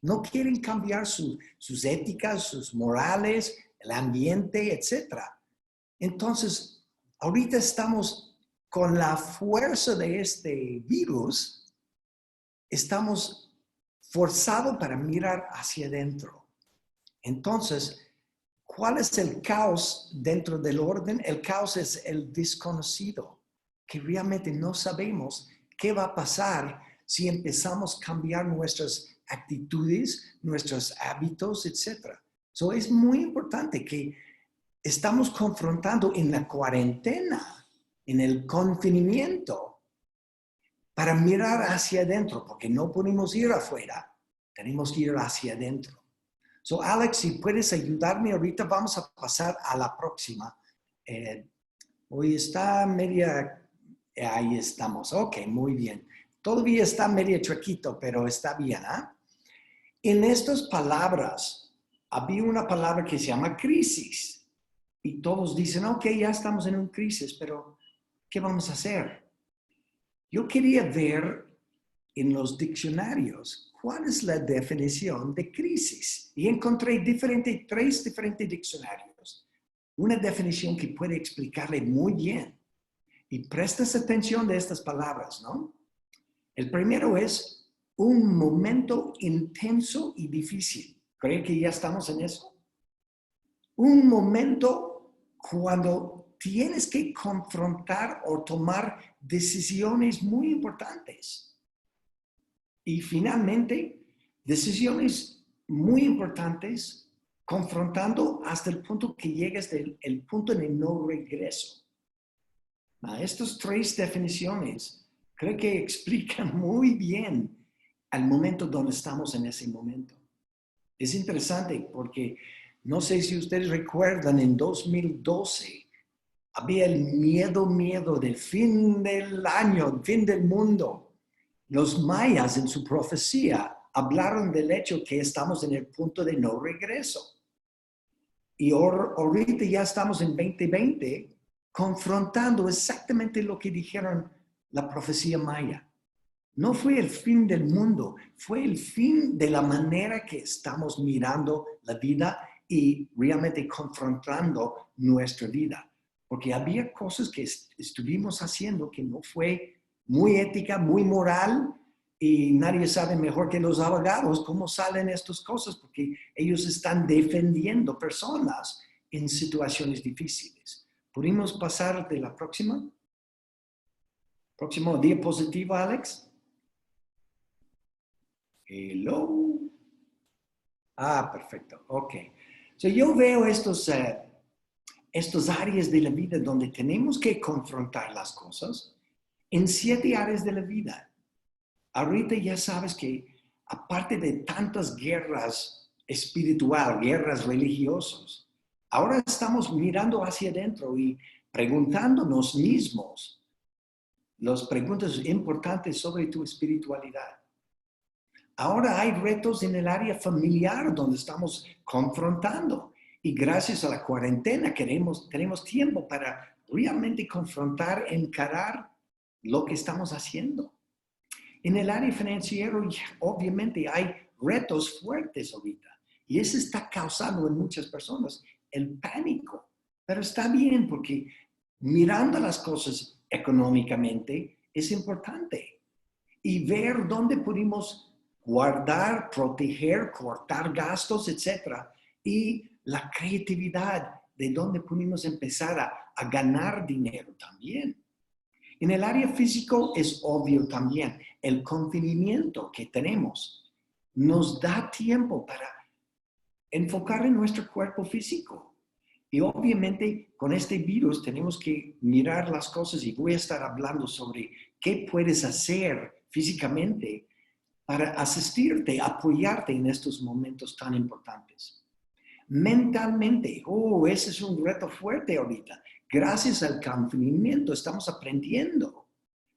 S4: No quieren cambiar sus éticas, sus morales, el ambiente, etc. Entonces, ahorita estamos con la fuerza de este virus, estamos forzados para mirar hacia adentro. Entonces, ¿cuál es el caos dentro del orden? El caos es el desconocido, que realmente no sabemos qué va a pasar si empezamos a cambiar nuestras actitudes, nuestros hábitos, etc. So, es muy importante que estamos confrontando en la cuarentena, en el confinamiento, para mirar hacia adentro, porque no podemos ir afuera, tenemos que ir hacia adentro. So, Alex, si puedes ayudarme ahorita, vamos a pasar a la próxima. Hoy está media, ahí estamos, ok, muy bien. Todavía está medio chuequito, pero está bien, ¿ah? En estas palabras, había una palabra que se llama crisis. Y todos dicen, ok, ya estamos en una crisis, pero ¿qué vamos a hacer? Yo quería ver en los diccionarios cuál es la definición de crisis. Y encontré tres diferentes diccionarios. Una definición que puede explicarle muy bien. Y prestas atención de estas palabras, ¿no? El primero es un momento intenso y difícil. ¿Creen que ya estamos en eso? Un momento cuando tienes que confrontar o tomar decisiones muy importantes. Y finalmente, decisiones muy importantes confrontando hasta el punto que llegas del punto de no regreso. Estas tres definiciones creo que explican muy bien al momento donde estamos en ese momento. Es interesante porque no sé si ustedes recuerdan, en 2012 había el miedo del fin del año, fin del mundo. Los mayas en su profecía hablaron del hecho que estamos en el punto de no regreso. Y ahorita ya estamos en 2020 confrontando exactamente lo que dijeron la profecía maya. No fue el fin del mundo, fue el fin de la manera que estamos mirando la vida y realmente confrontando nuestra vida. Porque había cosas que estuvimos haciendo que no fue muy ética, muy moral, y nadie sabe mejor que los abogados cómo salen estas cosas, porque ellos están defendiendo personas en situaciones difíciles. ¿Podemos pasar de la próxima? Próximo diapositivo, Alex. Hello. Perfecto. Ok. So, yo veo estos áreas de la vida donde tenemos que confrontar las cosas en 7 áreas de la vida. Ahorita ya sabes que aparte de tantas guerras espirituales, guerras religiosas, ahora estamos mirando hacia adentro y preguntándonos mismos las preguntas importantes sobre tu espiritualidad. Ahora hay retos en el área familiar donde estamos confrontando. Y gracias a la cuarentena tenemos tiempo para realmente confrontar, encarar lo que estamos haciendo. En el área financiero, obviamente, hay retos fuertes ahorita. Y eso está causando en muchas personas el pánico. Pero está bien porque mirando las cosas económicamente es importante. Y ver dónde podemos guardar, proteger, cortar gastos, etc. Y la creatividad de dónde podemos empezar a ganar dinero también. En el área físico es obvio también, el confinamiento que tenemos nos da tiempo para enfocar en nuestro cuerpo físico. Y obviamente con este virus tenemos que mirar las cosas y voy a estar hablando sobre qué puedes hacer físicamente para asistirte, apoyarte en estos momentos tan importantes. Mentalmente, ese es un reto fuerte ahorita. Gracias al confinamiento estamos aprendiendo.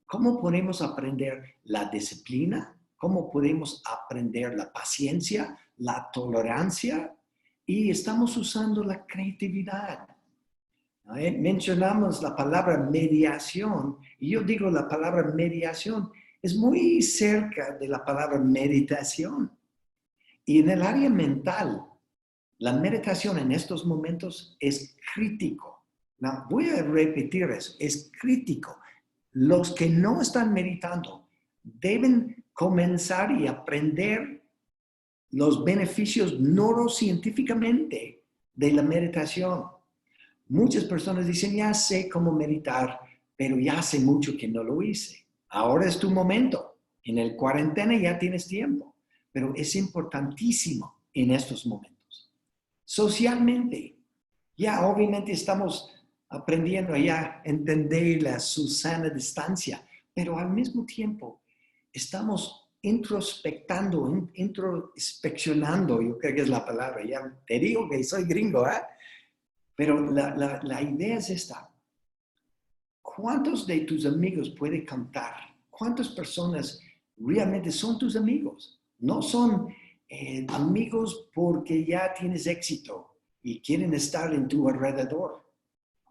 S4: ¿Cómo podemos aprender la disciplina? ¿Cómo podemos aprender la paciencia, la tolerancia? Y estamos usando la creatividad. Mencionamos la palabra mediación y yo digo la palabra mediación es muy cerca de la palabra meditación. Y en el área mental, la meditación en estos momentos es crítico. No, voy a repetir eso, es crítico. Los que no están meditando deben comenzar y aprender los beneficios neurocientíficamente de la meditación. Muchas personas dicen, ya sé cómo meditar, pero ya hace mucho que no lo hice. Ahora es tu momento. En el cuarentena ya tienes tiempo, pero es importantísimo en estos momentos. Socialmente, ya obviamente estamos aprendiendo a entender la Susana distancia, pero al mismo tiempo estamos introspeccionando, yo creo que es la palabra, ya te digo que soy gringo, ¿eh? Pero la idea es esta. ¿Cuántos de tus amigos puede contar? ¿Cuántas personas realmente son tus amigos? No son amigos porque ya tienes éxito y quieren estar en tu alrededor.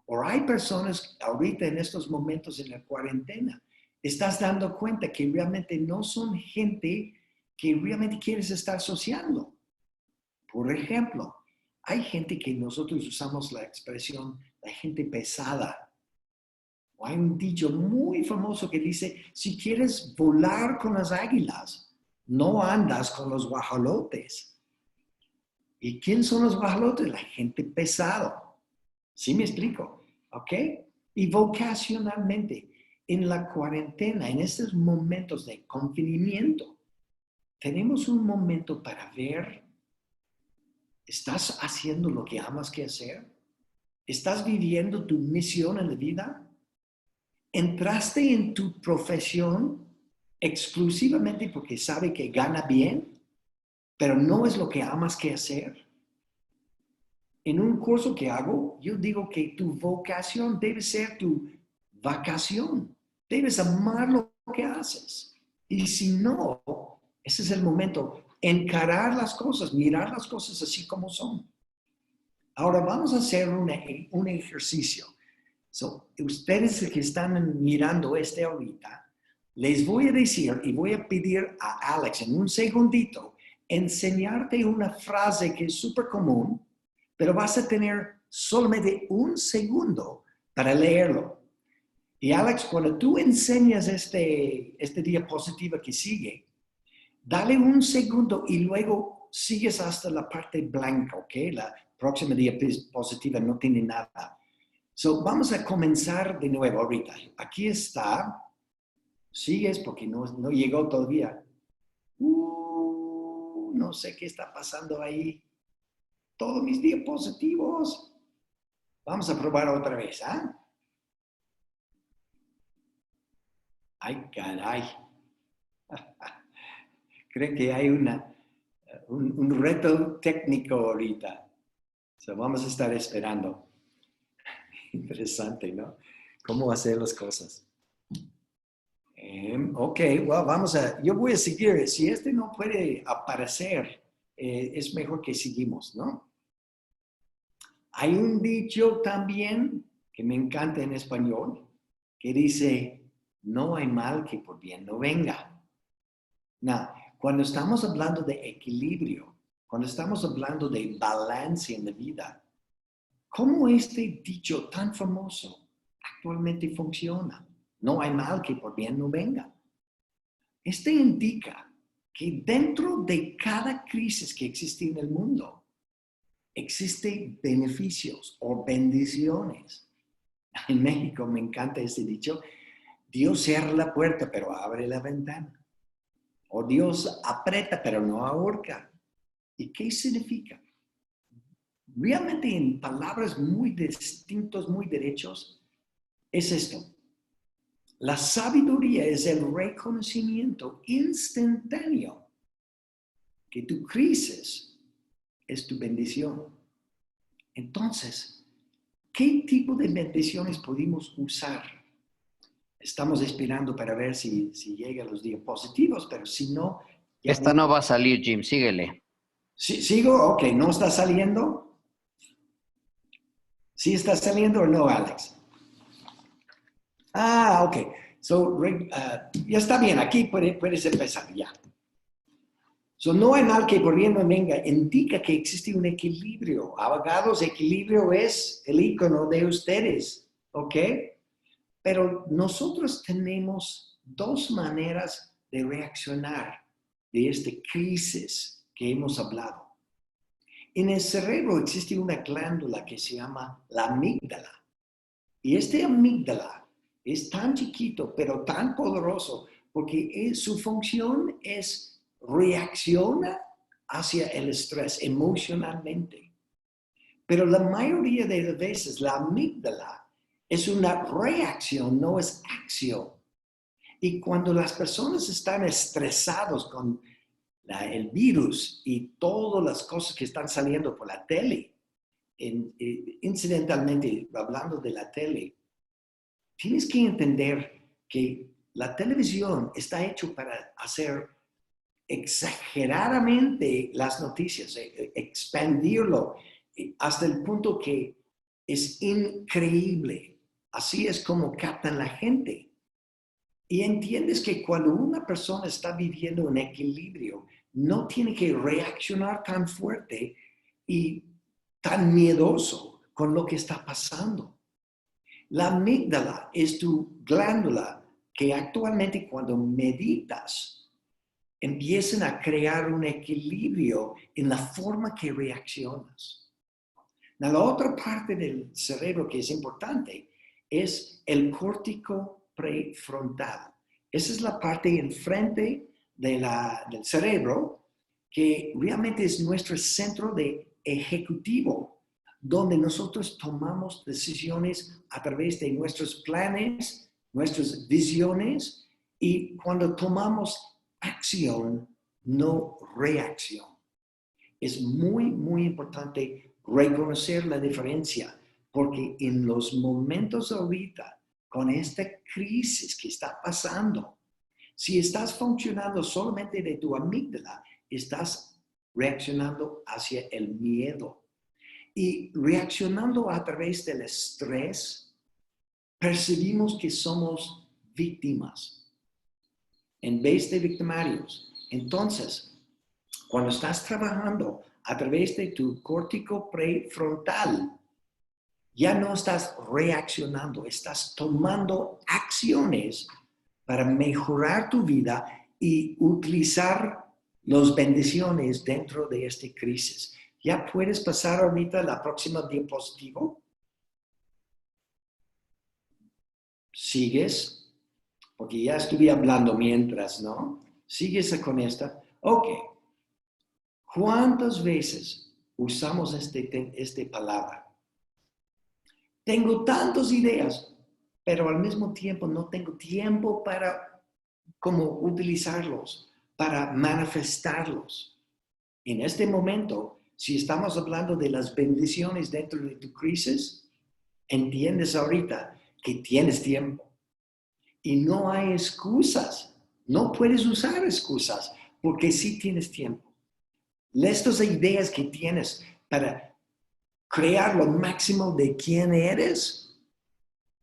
S4: O hay personas ahorita en estos momentos en la cuarentena, estás dando cuenta que realmente no son gente que realmente quieres estar asociando. Por ejemplo, hay gente que nosotros usamos la expresión la gente pesada. O hay un dicho muy famoso que dice, si quieres volar con las águilas, no andas con los guajolotes. ¿Y quién son los guajolotes? La gente pesada. ¿Sí me explico? ¿Ok? Y vocacionalmente, en la cuarentena, en estos momentos de confinamiento, tenemos un momento para ver, ¿estás haciendo lo que amas que hacer? ¿Estás viviendo tu misión en la vida? ¿Entraste en tu profesión exclusivamente porque sabe que gana bien, pero no es lo que amas que hacer? En un curso que hago, yo digo que tu vocación debe ser tu vacación. Debes amar lo que haces. Y si no, ese es el momento. Encarar las cosas, mirar las cosas así como son. Ahora vamos a hacer un ejercicio. Ustedes que están mirando ahorita, les voy a decir y voy a pedir a Alex en un segundito enseñarte una frase que es súper común, pero vas a tener solamente un segundo para leerlo. Y Alex, cuando tú enseñas este diapositiva que sigue, dale un segundo y luego sigues hasta la parte blanca, ¿ok? La próxima diapositiva no tiene nada. Vamos a comenzar de nuevo ahorita. Aquí está. Sigues porque no llegó todavía. No sé qué está pasando ahí. Todos mis diapositivos. Vamos a probar otra vez, ¿ah? Ay, caray. Creo que hay un reto técnico ahorita. Vamos a estar esperando. Interesante, ¿no? Cómo hacer las cosas. Ok, well, yo voy a seguir. Si no puede aparecer, es mejor que seguimos, ¿no? Hay un dicho también que me encanta en español, que dice, no hay mal que por bien no venga. No, cuando estamos hablando de equilibrio, cuando estamos hablando de balance en la vida, ¿cómo este dicho tan famoso actualmente funciona? No hay mal que por bien no venga. Indica que dentro de cada crisis que existe en el mundo, existen beneficios o bendiciones. En México me encanta este dicho, Dios cierra la puerta pero abre la ventana. O Dios aprieta pero no ahorca. ¿Y qué significa? Realmente en palabras muy distintas, muy derechos, es esto. La sabiduría es el reconocimiento instantáneo que tu crisis es tu bendición. Entonces, ¿qué tipo de bendiciones podemos usar? Estamos esperando para ver si llegan los diapositivos, pero si no...
S1: Esta no va a salir, Jim, síguele.
S4: ¿Sigo? Ok, ¿no está saliendo? ¿Sí está saliendo o no, Alex? Ah, ok. So, ya está bien, aquí puedes empezar ya. So, no hay mal que por bien no venga, indica que existe un equilibrio. Abogados, equilibrio es el icono de ustedes, ¿ok? Pero nosotros tenemos dos maneras de reaccionar de esta crisis que hemos hablado. En el cerebro existe una glándula que se llama la amígdala. Y este amígdala es tan chiquito, pero tan poderoso, porque su función es reacciona hacia el estrés emocionalmente. Pero la mayoría de las veces la amígdala es una reacción, no es acción. Y cuando las personas están estresados con el virus y todas las cosas que están saliendo por la tele, incidentalmente hablando de la tele, tienes que entender que la televisión está hecho para hacer exageradamente las noticias, expandirlo hasta el punto que es increíble. Así es como captan la gente. Y entiendes que cuando una persona está viviendo en equilibrio, no tiene que reaccionar tan fuerte y tan miedoso con lo que está pasando. La amígdala es tu glándula que actualmente cuando meditas empiezan a crear un equilibrio en la forma que reaccionas. La otra parte del cerebro que es importante es el córtico prefrontal. Esa es la parte enfrente del cerebro que realmente es nuestro centro de ejecutivo, donde nosotros tomamos decisiones a través de nuestros planes, nuestras visiones, y cuando tomamos acción, no reacción. Es muy, muy importante reconocer la diferencia, porque en los momentos ahorita, con esta crisis que está pasando, si estás funcionando solamente de tu amígdala, estás reaccionando hacia el miedo. Y reaccionando a través del estrés, percibimos que somos víctimas en vez de victimarios. Entonces, cuando estás trabajando a través de tu córtico prefrontal, ya no estás reaccionando, estás tomando acciones para mejorar tu vida y utilizar las bendiciones dentro de esta crisis. ¿Ya puedes pasar ahorita a la próxima diapositiva? ¿Sigues? Porque ya estuve hablando mientras, ¿no? ¿Sigues con esta? Ok. ¿Cuántas veces usamos esta palabra? Tengo tantas ideas, pero al mismo tiempo no tengo tiempo para cómo utilizarlos, para manifestarlos. En este momento, si estamos hablando de las bendiciones dentro de tu crisis, entiendes ahorita que tienes tiempo. Y no hay excusas. No puedes usar excusas porque sí tienes tiempo. Estas ideas que tienes para crear lo máximo de quién eres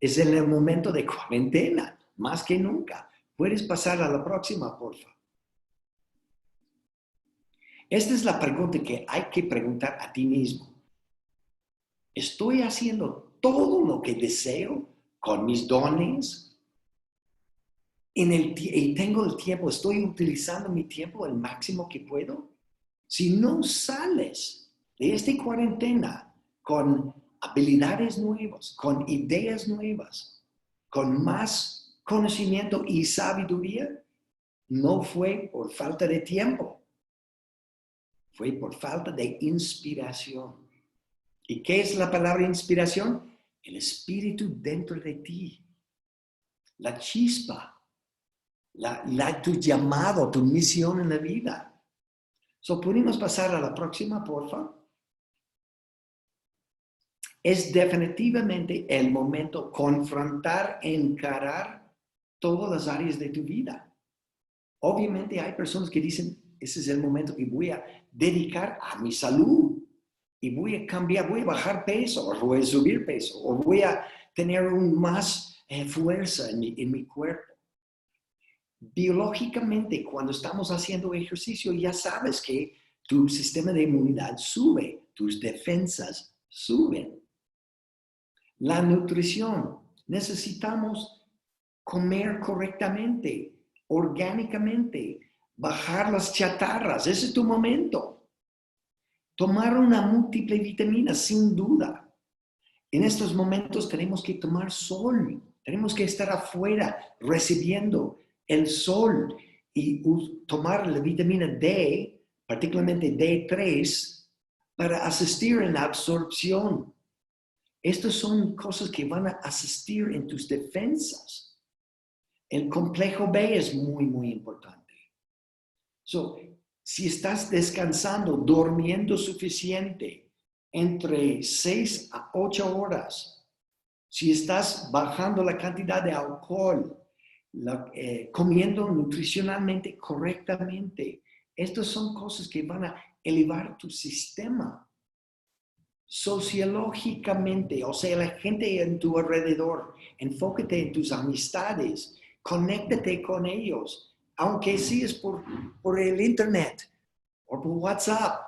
S4: es en el momento de cuarentena, más que nunca. Puedes pasar a la próxima, por favor. Esta es la pregunta que hay que preguntar a ti mismo. ¿Estoy haciendo todo lo que deseo con mis dones? Y tengo el tiempo, ¿estoy utilizando mi tiempo el máximo que puedo? Si no sales de esta cuarentena con habilidades nuevas, con ideas nuevas, con más conocimiento y sabiduría, no fue por falta de tiempo, fue por falta de inspiración. ¿Y qué es la palabra inspiración? El espíritu dentro de ti, la chispa, tu llamado, tu misión en la vida. ¿Podemos pasar a la próxima, por favor? Es definitivamente el momento confrontar, encarar todas las áreas de tu vida. Obviamente hay personas que dicen, ese es el momento que voy a dedicar a mi salud. y voy a cambiar, voy a bajar peso, o voy a subir peso, o voy a tener más fuerza en mi cuerpo. Biológicamente, cuando estamos haciendo ejercicio, ya sabes que tu sistema de inmunidad sube, tus defensas suben. La nutrición, necesitamos comer correctamente, orgánicamente, bajar las chatarras, ese es tu momento. Tomar una múltiple vitamina, sin duda. En estos momentos tenemos que tomar sol, tenemos que estar afuera recibiendo el sol y tomar la vitamina D, particularmente D3, para asistir en la absorción. Estas son cosas que van a asistir en tus defensas. El complejo B es muy, muy importante. Si estás descansando, durmiendo suficiente, entre 6 a 8 horas, si estás bajando la cantidad de alcohol, comiendo nutricionalmente correctamente, estas son cosas que van a elevar tu sistema. Sociológicamente, o sea, la gente en tu alrededor, enfócate en tus amistades, conéctate con ellos, aunque sí es por el internet o por WhatsApp,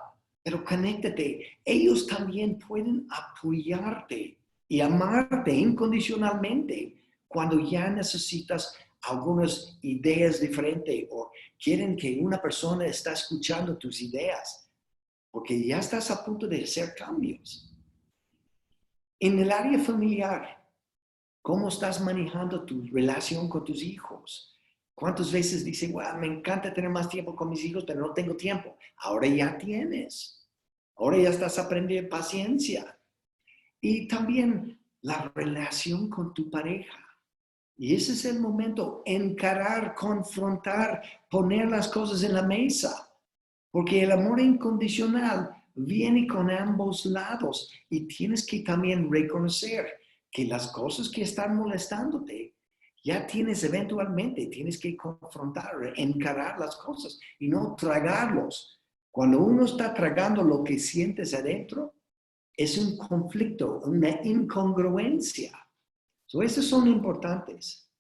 S4: pero conéctate. Ellos también pueden apoyarte y amarte incondicionalmente cuando ya necesitas algunas ideas diferentes o quieren que una persona está escuchando tus ideas, porque ya estás a punto de hacer cambios. En el área familiar, ¿cómo estás manejando tu relación con tus hijos? ¿Cuántas veces dicen, wow, me encanta tener más tiempo con mis hijos, pero no tengo tiempo? Ahora ya tienes. Ahora ya estás aprendiendo paciencia. Y también la relación con tu pareja. Y ese es el momento, encarar, confrontar, poner las cosas en la mesa. Porque el amor incondicional viene con ambos lados y tienes que también reconocer que las cosas que están molestándote, ya tienes que confrontar, encarar las cosas y no tragarlos. Cuando uno está tragando lo que sientes adentro, es un conflicto, una incongruencia. Esas son importantes.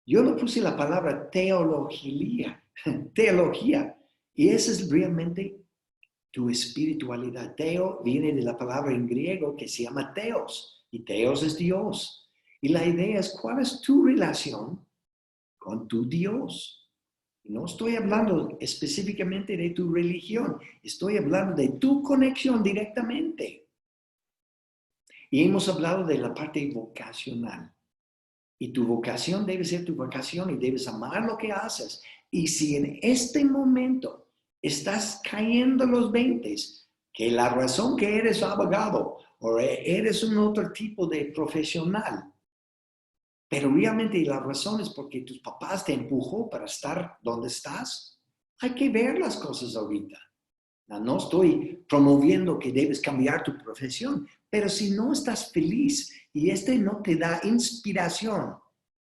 S4: Yo le puse la palabra teología, y esa es realmente tu espiritualidad. Teo viene de la palabra en griego que se llama teos, y teos es Dios. Y la idea es, ¿cuál es tu relación con tu Dios? No estoy hablando específicamente de tu religión, estoy hablando de tu conexión directamente. Y hemos hablado de la parte vocacional. Y tu vocación debe ser tu vocación y debes amar lo que haces. Y si en este momento estás cayendo los 20, que la razón que eres abogado o eres un otro tipo de profesional, pero realmente la razón es porque tus papás te empujó para estar donde estás, hay que ver las cosas ahorita. No estoy promoviendo que debes cambiar tu profesión, pero si no estás feliz y no te da inspiración,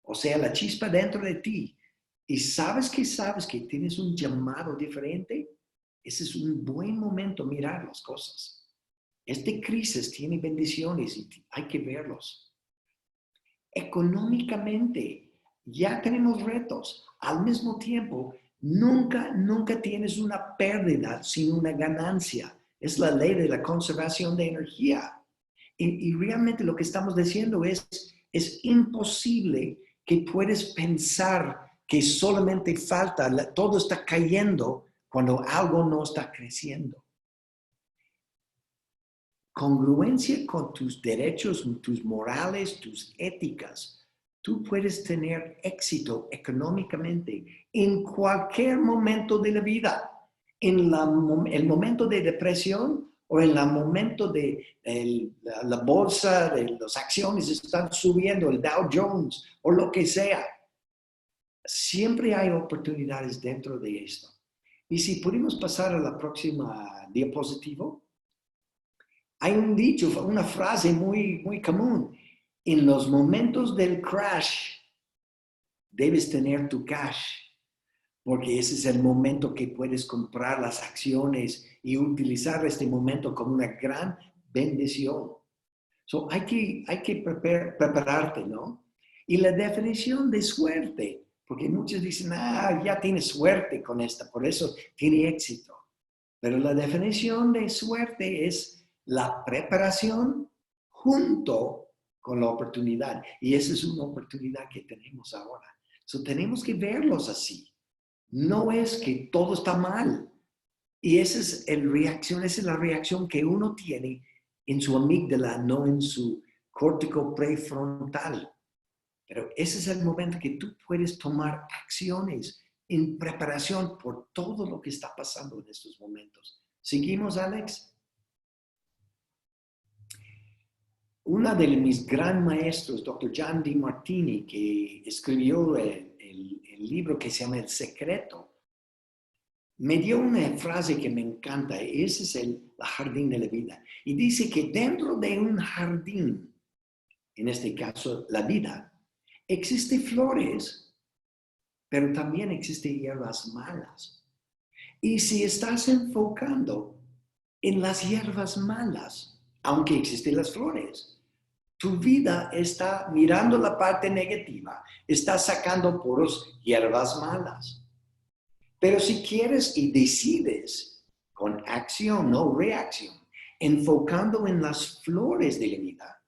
S4: o sea, la chispa dentro de ti, y sabes que tienes un llamado diferente, ese es un buen momento mirar las cosas. Esta crisis tiene bendiciones y hay que verlos. Económicamente, ya tenemos retos. Al mismo tiempo, nunca tienes una pérdida sin una ganancia. Es la ley de la conservación de energía. Y realmente lo que estamos diciendo es imposible que puedes pensar que solamente falta, todo está cayendo cuando algo no está creciendo. Congruencia con tus derechos, tus morales, tus éticas. Tú puedes tener éxito económicamente en cualquier momento de la vida. En el momento de depresión o en el momento de la bolsa, de las acciones están subiendo, el Dow Jones o lo que sea. Siempre hay oportunidades dentro de esto. Y si pudimos pasar a la próxima diapositiva. Hay un dicho, una frase muy, muy común. En los momentos del crash, debes tener tu cash. porque ese es el momento que puedes comprar las acciones y utilizar este momento como una gran bendición. So, hay que prepararte, ¿no? Y la definición de suerte, porque muchos dicen, ya tiene suerte con esta, por eso tiene éxito. Pero la definición de suerte es la preparación junto con la oportunidad. Y esa es una oportunidad que tenemos ahora. So, tenemos que verlos así. No es que todo está mal. Y esa es la reacción que uno tiene en su amígdala, no en su córtico prefrontal. Pero ese es el momento que tú puedes tomar acciones en preparación por todo lo que está pasando en estos momentos. ¿Seguimos, Alex? Uno de mis gran maestros, Dr. John Demartini, que escribió el libro que se llama El Secreto, me dio una frase que me encanta. Ese es el jardín de la vida. Y dice que dentro de un jardín, en este caso la vida, existen flores, pero también existen hierbas malas. Y si estás enfocando en las hierbas malas, aunque existen las flores, tu vida está mirando la parte negativa, está sacando puros hierbas malas. Pero si quieres y decides con acción, no reacción, enfocando en las flores de la vida,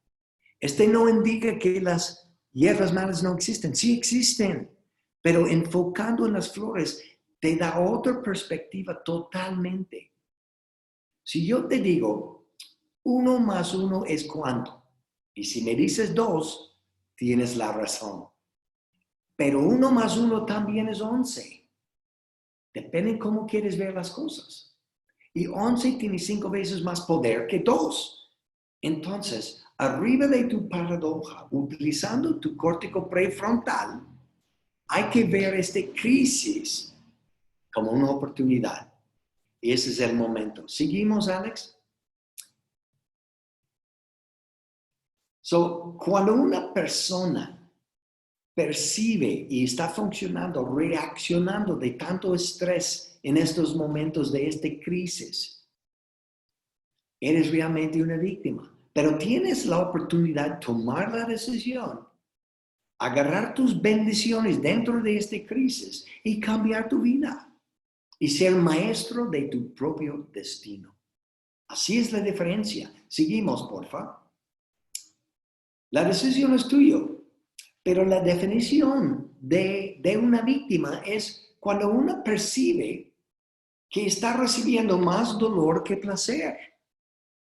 S4: no indica que las hierbas malas no existen. Sí existen, pero enfocando en las flores te da otra perspectiva totalmente. Si yo te digo, 1 más 1 es ¿cuánto? Y si me dices 2, tienes la razón. Pero 1 más 1 también es 11. Depende de cómo quieres ver las cosas. Y 11 tiene 5 veces más poder que 2. Entonces, arriba de tu paradoja, utilizando tu córtico prefrontal, hay que ver esta crisis como una oportunidad. Y ese es el momento. ¿Seguimos, Alex? So, cuando una persona percibe y está funcionando, reaccionando de tanto estrés en estos momentos de esta crisis, eres realmente una víctima. Pero tienes la oportunidad de tomar la decisión, agarrar tus bendiciones dentro de esta crisis y cambiar tu vida y ser maestro de tu propio destino. Así es la diferencia. Seguimos, porfa. La decisión es tuya. Pero la definición de una víctima es cuando uno percibe que está recibiendo más dolor que placer.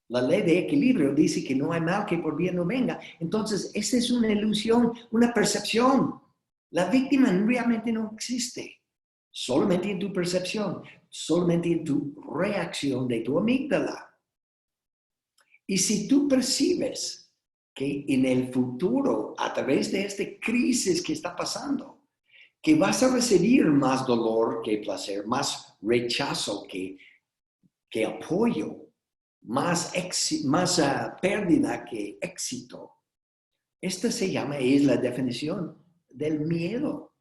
S4: La ley de equilibrio dice que no hay mal que por bien no venga. Entonces, esa es una ilusión, una percepción. La víctima realmente no existe. Solamente en tu percepción, solamente en tu reacción de tu amígdala. Y si tú percibes que en el futuro, a través de esta crisis que está pasando, que vas a recibir más dolor que placer, más rechazo que apoyo, más pérdida que éxito. Esta es la definición del miedo.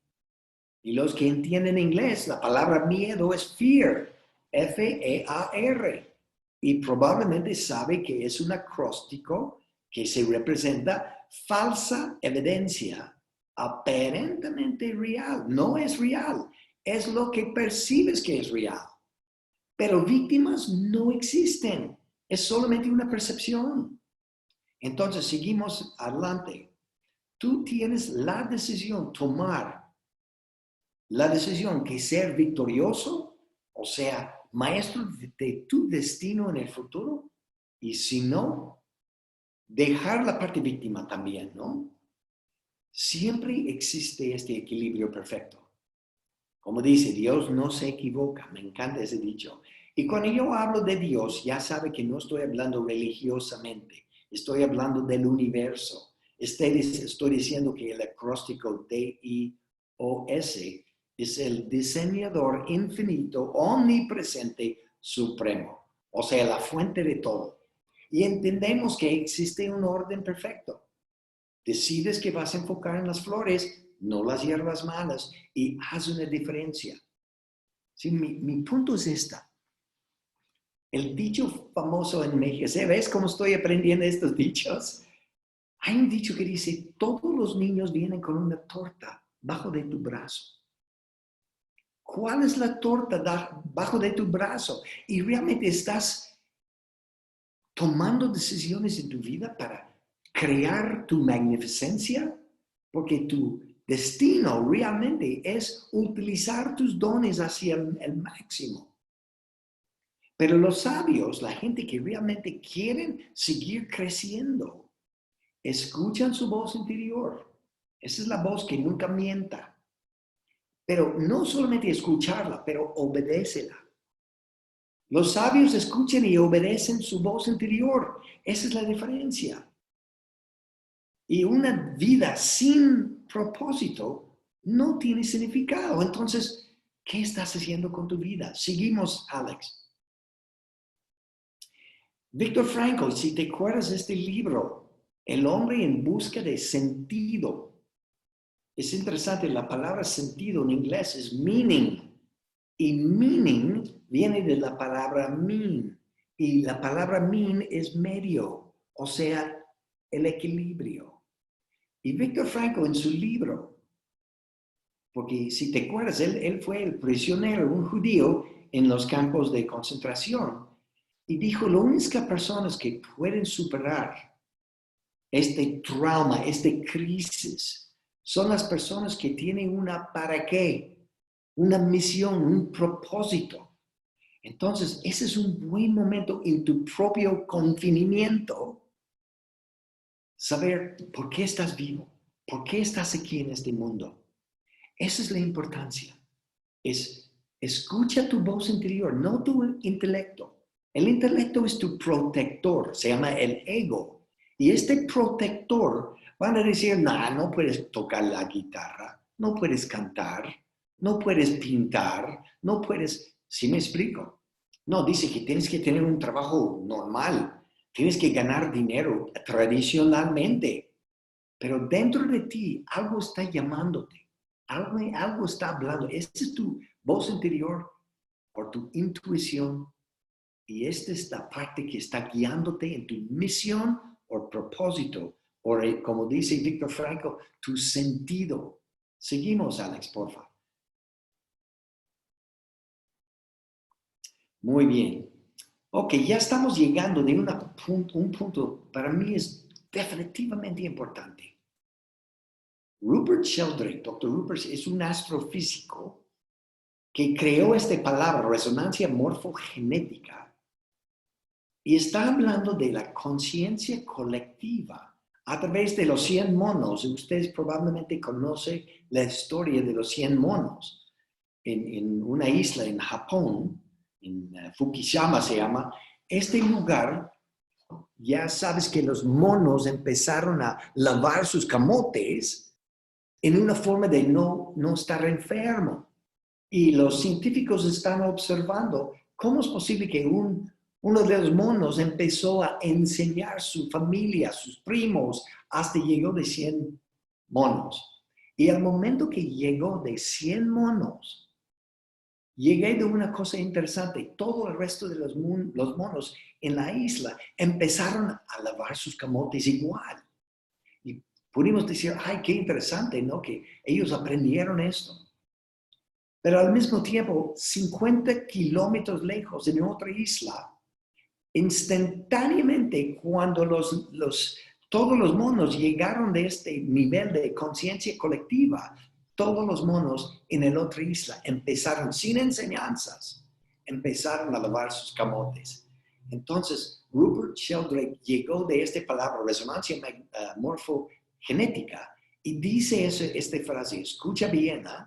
S4: Y los que entienden inglés, la palabra miedo es fear, F-E-A-R. Y probablemente sabe que es un acróstico que se representa falsa evidencia, aparentemente real. No es real, es lo que percibes que es real. Pero víctimas no existen, es solamente una percepción. Entonces, seguimos adelante. Tú tienes la decisión, tomar la decisión que ser victorioso, o sea, maestro de tu destino en el futuro, y si no, dejar la parte víctima también, ¿no? Siempre existe este equilibrio perfecto. Como dice, Dios no se equivoca, me encanta ese dicho. Y cuando yo hablo de Dios, ya sabe que no estoy hablando religiosamente, estoy hablando del universo. Estoy diciendo que el acróstico D-I-O-S es el diseñador infinito, omnipresente, supremo, o sea, la fuente de todo. Y entendemos que existe un orden perfecto. Decides que vas a enfocar en las flores, no las hierbas malas, y haz una diferencia. Sí, mi punto es esta. El dicho famoso en México, ¿ves cómo estoy aprendiendo estos dichos? Hay un dicho que dice, todos los niños vienen con una torta bajo de tu brazo. ¿Cuál es la torta bajo de tu brazo? Y realmente estás tomando decisiones en tu vida para crear tu magnificencia, porque tu destino realmente es utilizar tus dones hacia el máximo. Pero los sabios, la gente que realmente quieren seguir creciendo, escuchan su voz interior. Esa es la voz que nunca mienta. Pero no solamente escucharla, pero obedécela. Los sabios escuchan y obedecen su voz interior. Esa es la diferencia. Y una vida sin propósito no tiene significado. Entonces, ¿qué estás haciendo con tu vida? Seguimos, Alex. Viktor Frankl, si te acuerdas de este libro, El hombre en busca de sentido. Es interesante, la palabra sentido en inglés es meaning. Y meaning viene de la palabra mean. Y la palabra mean es medio, o sea, el equilibrio. Y Viktor Frankl en su libro, porque si te acuerdas, él fue el prisionero, un judío en los campos de concentración. Y dijo, las únicas personas que pueden superar este trauma, esta crisis, son las personas que tienen una para qué, una misión, un propósito. Entonces, ese es un buen momento en tu propio confinamiento, saber por qué estás vivo, por qué estás aquí en este mundo. Esa es la importancia. Escucha tu voz interior, no tu intelecto. El intelecto es tu protector, se llama el ego. Y este protector van a decir, no puedes tocar la guitarra, no puedes cantar, no puedes pintar, no puedes, ¿sí me explico? No, dice que tienes que tener un trabajo normal, tienes que ganar dinero tradicionalmente, pero dentro de ti algo está llamándote, algo está hablando. Esta es tu voz interior o tu intuición y esta es la parte que está guiándote en tu misión o propósito, o como dice Viktor Frankl, tu sentido. Seguimos, Alex, por favor. Muy bien. Ok, ya estamos llegando de un punto, para mí es definitivamente importante. Rupert Sheldrake, Dr. Rupert, es un astrofísico que creó esta palabra, resonancia morfogenética, y está hablando de la conciencia colectiva a través de los 100 monos. Ustedes probablemente conocen la historia de los 100 monos. En una isla en Japón, en Fukushima se llama, este lugar, ya sabes que los monos empezaron a lavar sus camotes en una forma de no estar enfermo. Y los científicos están observando cómo es posible que uno de los monos empezó a enseñar a su familia, a sus primos, hasta llegó de 100 monos. Y al momento que llegó de 100 monos, llegué de una cosa interesante. Todo el resto de los monos en la isla empezaron a lavar sus camotes igual. Y pudimos decir, ay, qué interesante, ¿no? Que ellos aprendieron esto. Pero al mismo tiempo, 50 kilómetros lejos, en otra isla, instantáneamente cuando todos los monos llegaron de este nivel de conciencia colectiva, todos los monos en la otra isla empezaron, sin enseñanzas, empezaron a lavar sus camotes. Entonces, Rupert Sheldrake llegó de esta palabra, resonancia morfogenética, y dice esta frase, escucha bien, ¿eh?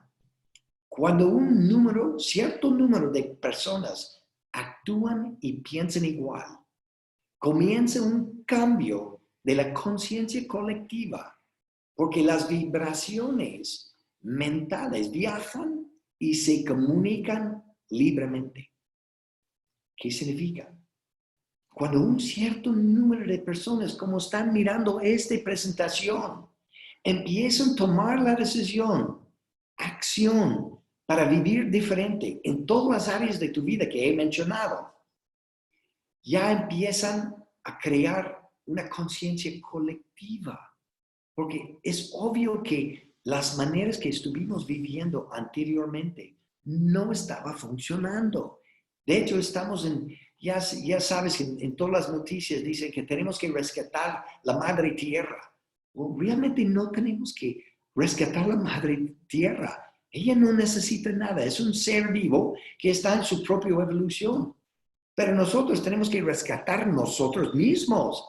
S4: Cuando cierto número de personas actúan y piensan igual, comienza un cambio de la conciencia colectiva, porque las vibraciones mentales viajan y se comunican libremente. ¿Qué significa? Cuando un cierto número de personas, como están mirando esta presentación, empiezan a tomar la decisión, acción, para vivir diferente en todas las áreas de tu vida que he mencionado, ya empiezan a crear una conciencia colectiva. Porque es obvio que las maneras que estuvimos viviendo anteriormente no estaba funcionando. De hecho, estamos ya sabes, en todas las noticias dicen que tenemos que rescatar la madre tierra. Realmente no tenemos que rescatar la madre tierra. Ella no necesita nada, es un ser vivo que está en su propia evolución. Pero nosotros tenemos que rescatar nosotros mismos.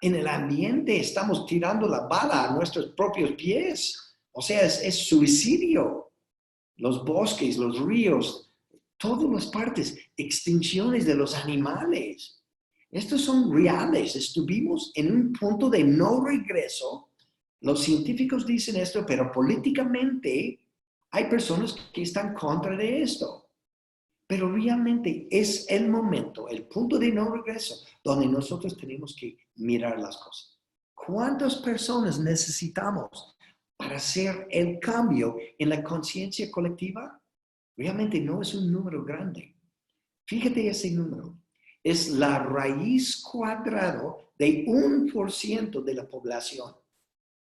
S4: En el ambiente estamos tirando la bala a nuestros propios pies. O sea, es suicidio. Los bosques, los ríos, todas las partes, extinciones de los animales. Estos son reales. Estuvimos en un punto de no regreso. Los científicos dicen esto, pero políticamente hay personas que están contra de esto. Pero realmente es el momento, el punto de no regreso, donde nosotros tenemos que mirar las cosas. ¿Cuántas personas necesitamos para hacer el cambio en la conciencia colectiva? Realmente no es un número grande. Fíjate ese número. Es la raíz cuadrada de 1% de la población.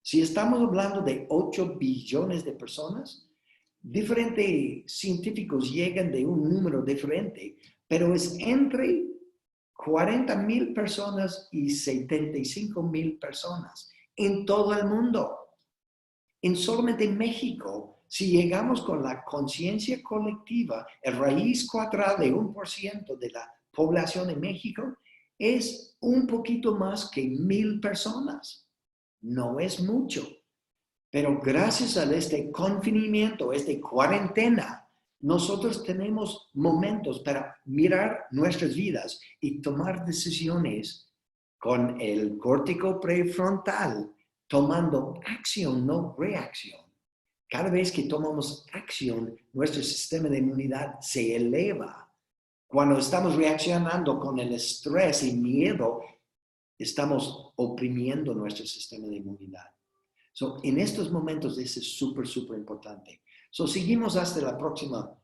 S4: Si estamos hablando de 8 billones de personas, diferentes científicos llegan de un número diferente, pero es entre 40,000 personas y 75,000 personas en todo el mundo. En solamente México, si llegamos con la conciencia colectiva, el raíz cuadrada de 1% de la población de México es un poquito más que 1,000 personas. No es mucho. Pero gracias a este confinamiento, esta cuarentena, nosotros tenemos momentos para mirar nuestras vidas y tomar decisiones con el córtex prefrontal, tomando acción, no reacción. Cada vez que tomamos acción, nuestro sistema de inmunidad se eleva. Cuando estamos reaccionando con el estrés y miedo, estamos oprimiendo nuestro sistema de inmunidad. So, en estos momentos eso es súper, súper importante. So, seguimos hasta la próxima.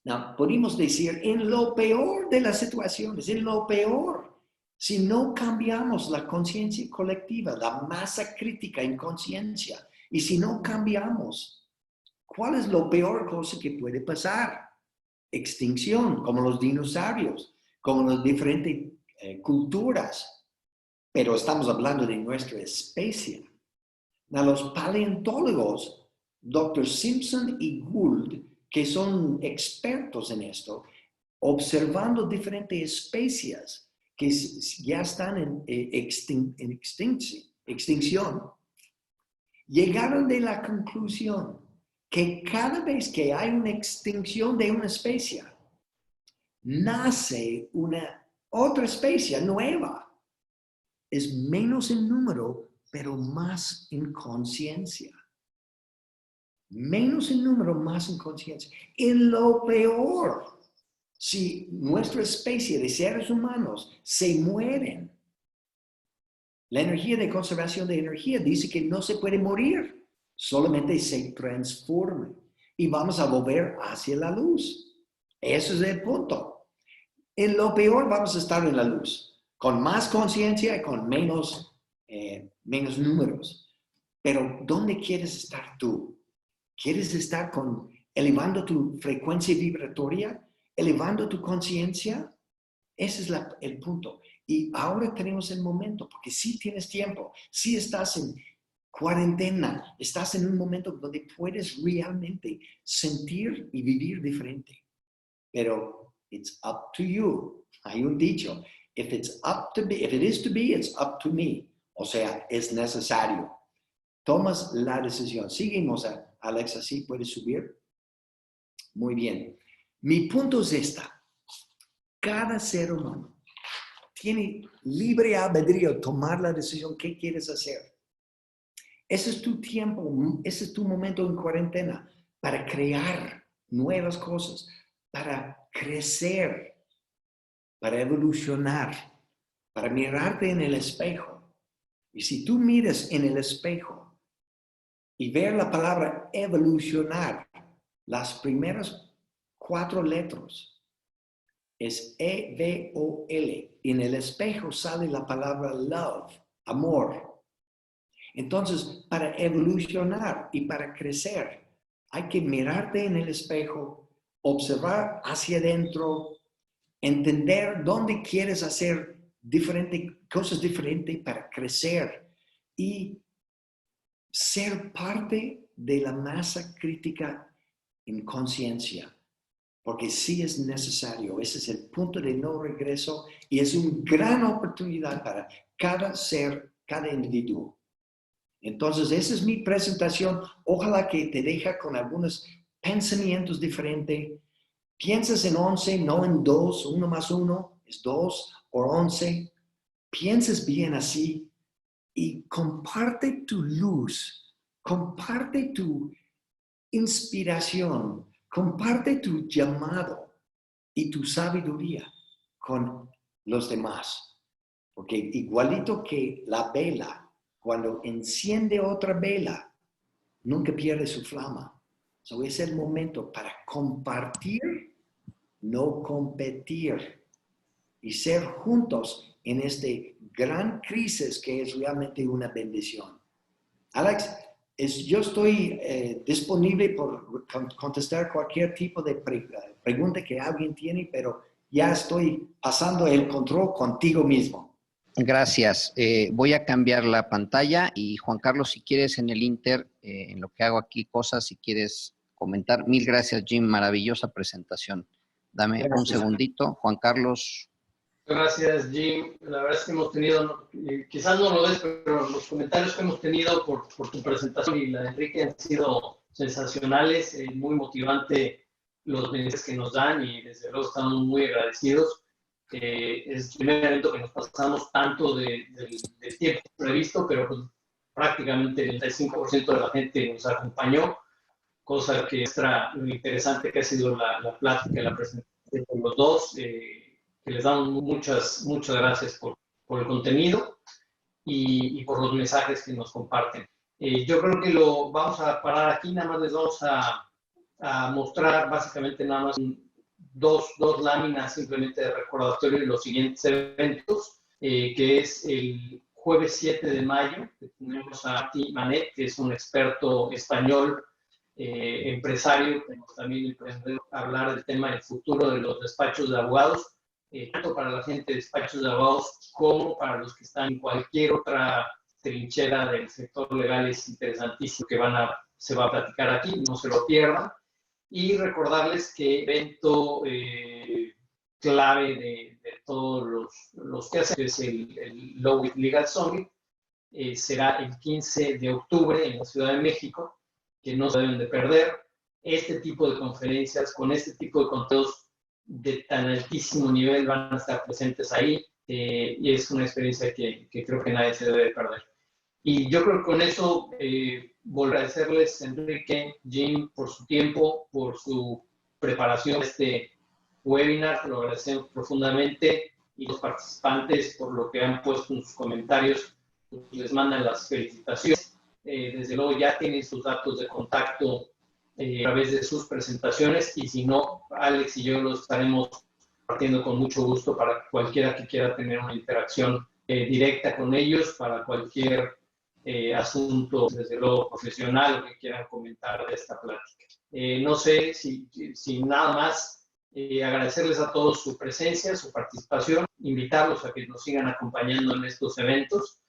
S4: Now, podemos decir, en lo peor de las situaciones, en lo peor, si no cambiamos la conciencia colectiva, la masa crítica en conciencia, y si no cambiamos, ¿cuál es la peor cosa que puede pasar? Extinción, como los dinosaurios, como las diferentes culturas. Pero estamos hablando de nuestra especie. A los paleontólogos, Dr. Simpson y Gould, que son expertos en esto, observando diferentes especies que ya están en extinción, llegaron de la conclusión que cada vez que hay una extinción de una especie, nace una otra especie nueva. Es menos en número, pero más en conciencia. Menos en número, más en conciencia. En lo peor, si nuestra especie de seres humanos se mueren, la energía de conservación de energía dice que no se puede morir, solamente se transforma y vamos a volver hacia la luz. Ese es el punto. En lo peor vamos a estar en la luz, con más conciencia y con menos números. Pero ¿dónde quieres estar tú? ¿Quieres estar elevando tu frecuencia vibratoria? ¿Elevando tu conciencia? Ese es el punto. Y ahora tenemos el momento, porque si tienes tiempo, si estás en cuarentena, estás en un momento donde puedes realmente sentir y vivir diferente. Pero it's up to you. Hay un dicho, if it is to be, it's up to me. O sea, es necesario. Tomas la decisión. Seguimos, Alexa, ¿sí puedes subir? Muy bien. Mi punto es esta. Cada ser humano tiene libre albedrío tomar la decisión qué quieres hacer. Ese es tu tiempo, ese es tu momento en cuarentena para crear nuevas cosas, para crecer, para evolucionar, para mirarte en el espejo. Y si tú miras en el espejo y ver la palabra evolucionar, Las primeras 4 letras es E-V-O-L. En el espejo sale la palabra love, amor. Entonces, para evolucionar y para crecer, hay que mirarte en el espejo, observar hacia adentro, entender dónde quieres hacer cosas diferentes para crecer y ser parte de la masa crítica en conciencia. Porque sí es necesario, ese es el punto de no regreso y es una gran oportunidad para cada ser, cada individuo. Entonces, esa es mi presentación. Ojalá que te deje con algunos pensamientos diferentes. Piensas en 11, no en 2, 1 más 1 es 2 o 11. Piensas bien así y comparte tu luz, comparte tu inspiración, comparte tu llamado y tu sabiduría con los demás. Porque igualito que la vela, cuando enciende otra vela, nunca pierde su flama. So es el momento para compartir, no competir, y ser juntos en este gran crisis que es realmente una bendición. Alex, yo estoy disponible por contestar cualquier tipo de pregunta que alguien tiene, pero ya estoy pasando el control contigo mismo.
S1: Gracias. Voy a cambiar la pantalla y Juan Carlos, si quieres en el Inter, en lo que hago aquí cosas, si quieres comentar. Mil gracias, Jim. Maravillosa presentación. Dame un segundito. Juan Carlos.
S2: Gracias, Jim. La verdad es que hemos tenido, quizás no lo ves, pero los comentarios que hemos tenido por tu presentación y la de Enrique han sido sensacionales, muy motivante los mensajes que nos dan y desde luego estamos muy agradecidos. Es el primer evento que nos pasamos tanto del tiempo previsto, pero pues, prácticamente el 95% de la gente nos acompañó, cosa que muestra lo interesante que ha sido la plática, la presentación de los dos. Que les damos muchas gracias por el contenido y por los mensajes que nos comparten. Yo creo que lo vamos a parar aquí, nada más les vamos a mostrar básicamente nada más dos láminas simplemente de recordatorio de los siguientes eventos, que es el jueves 7 de mayo, que tenemos a Martí Manet, que es un experto español, empresario, que también puede hablar del tema del futuro de los despachos de abogados, tanto para la gente de despachos de abogados como para los que están en cualquier otra trinchera del sector legal. Es interesantísimo que se va a platicar aquí, no se lo pierdan. Y recordarles que evento clave de todos los que hacen es el Law with Legal Summit, será el 15 de octubre en la Ciudad de México, que no se deben de perder. Este tipo de conferencias con este tipo de contenidos de tan altísimo nivel van a estar presentes ahí, y es una experiencia que creo que nadie se debe perder. Y yo creo que con eso voy a agradecerles, Enrique, Jim, por su tiempo, por su preparación de este webinar, lo agradecemos profundamente, y los participantes por lo que han puesto en sus comentarios, les mandan las felicitaciones. Desde luego ya tienen sus datos de contacto a través de sus presentaciones, y si no, Alex y yo los estaremos compartiendo con mucho gusto para cualquiera que quiera tener una interacción directa con ellos, para cualquier asunto, desde luego profesional, que quieran comentar de esta plática. No sé si nada más, agradecerles a todos su presencia, su participación, invitarlos a que nos sigan acompañando en estos eventos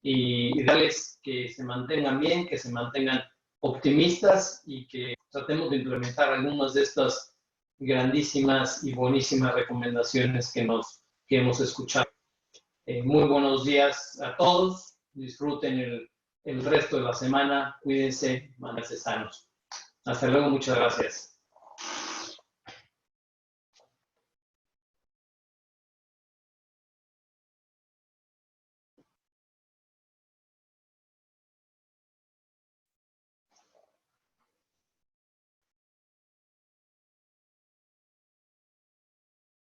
S2: y darles que se mantengan bien, que se mantengan optimistas y que tratemos de implementar algunas de estas grandísimas y buenísimas recomendaciones que hemos escuchado. Muy buenos días a todos, disfruten el resto de la semana, cuídense, manténganse sanos. Hasta luego, muchas gracias.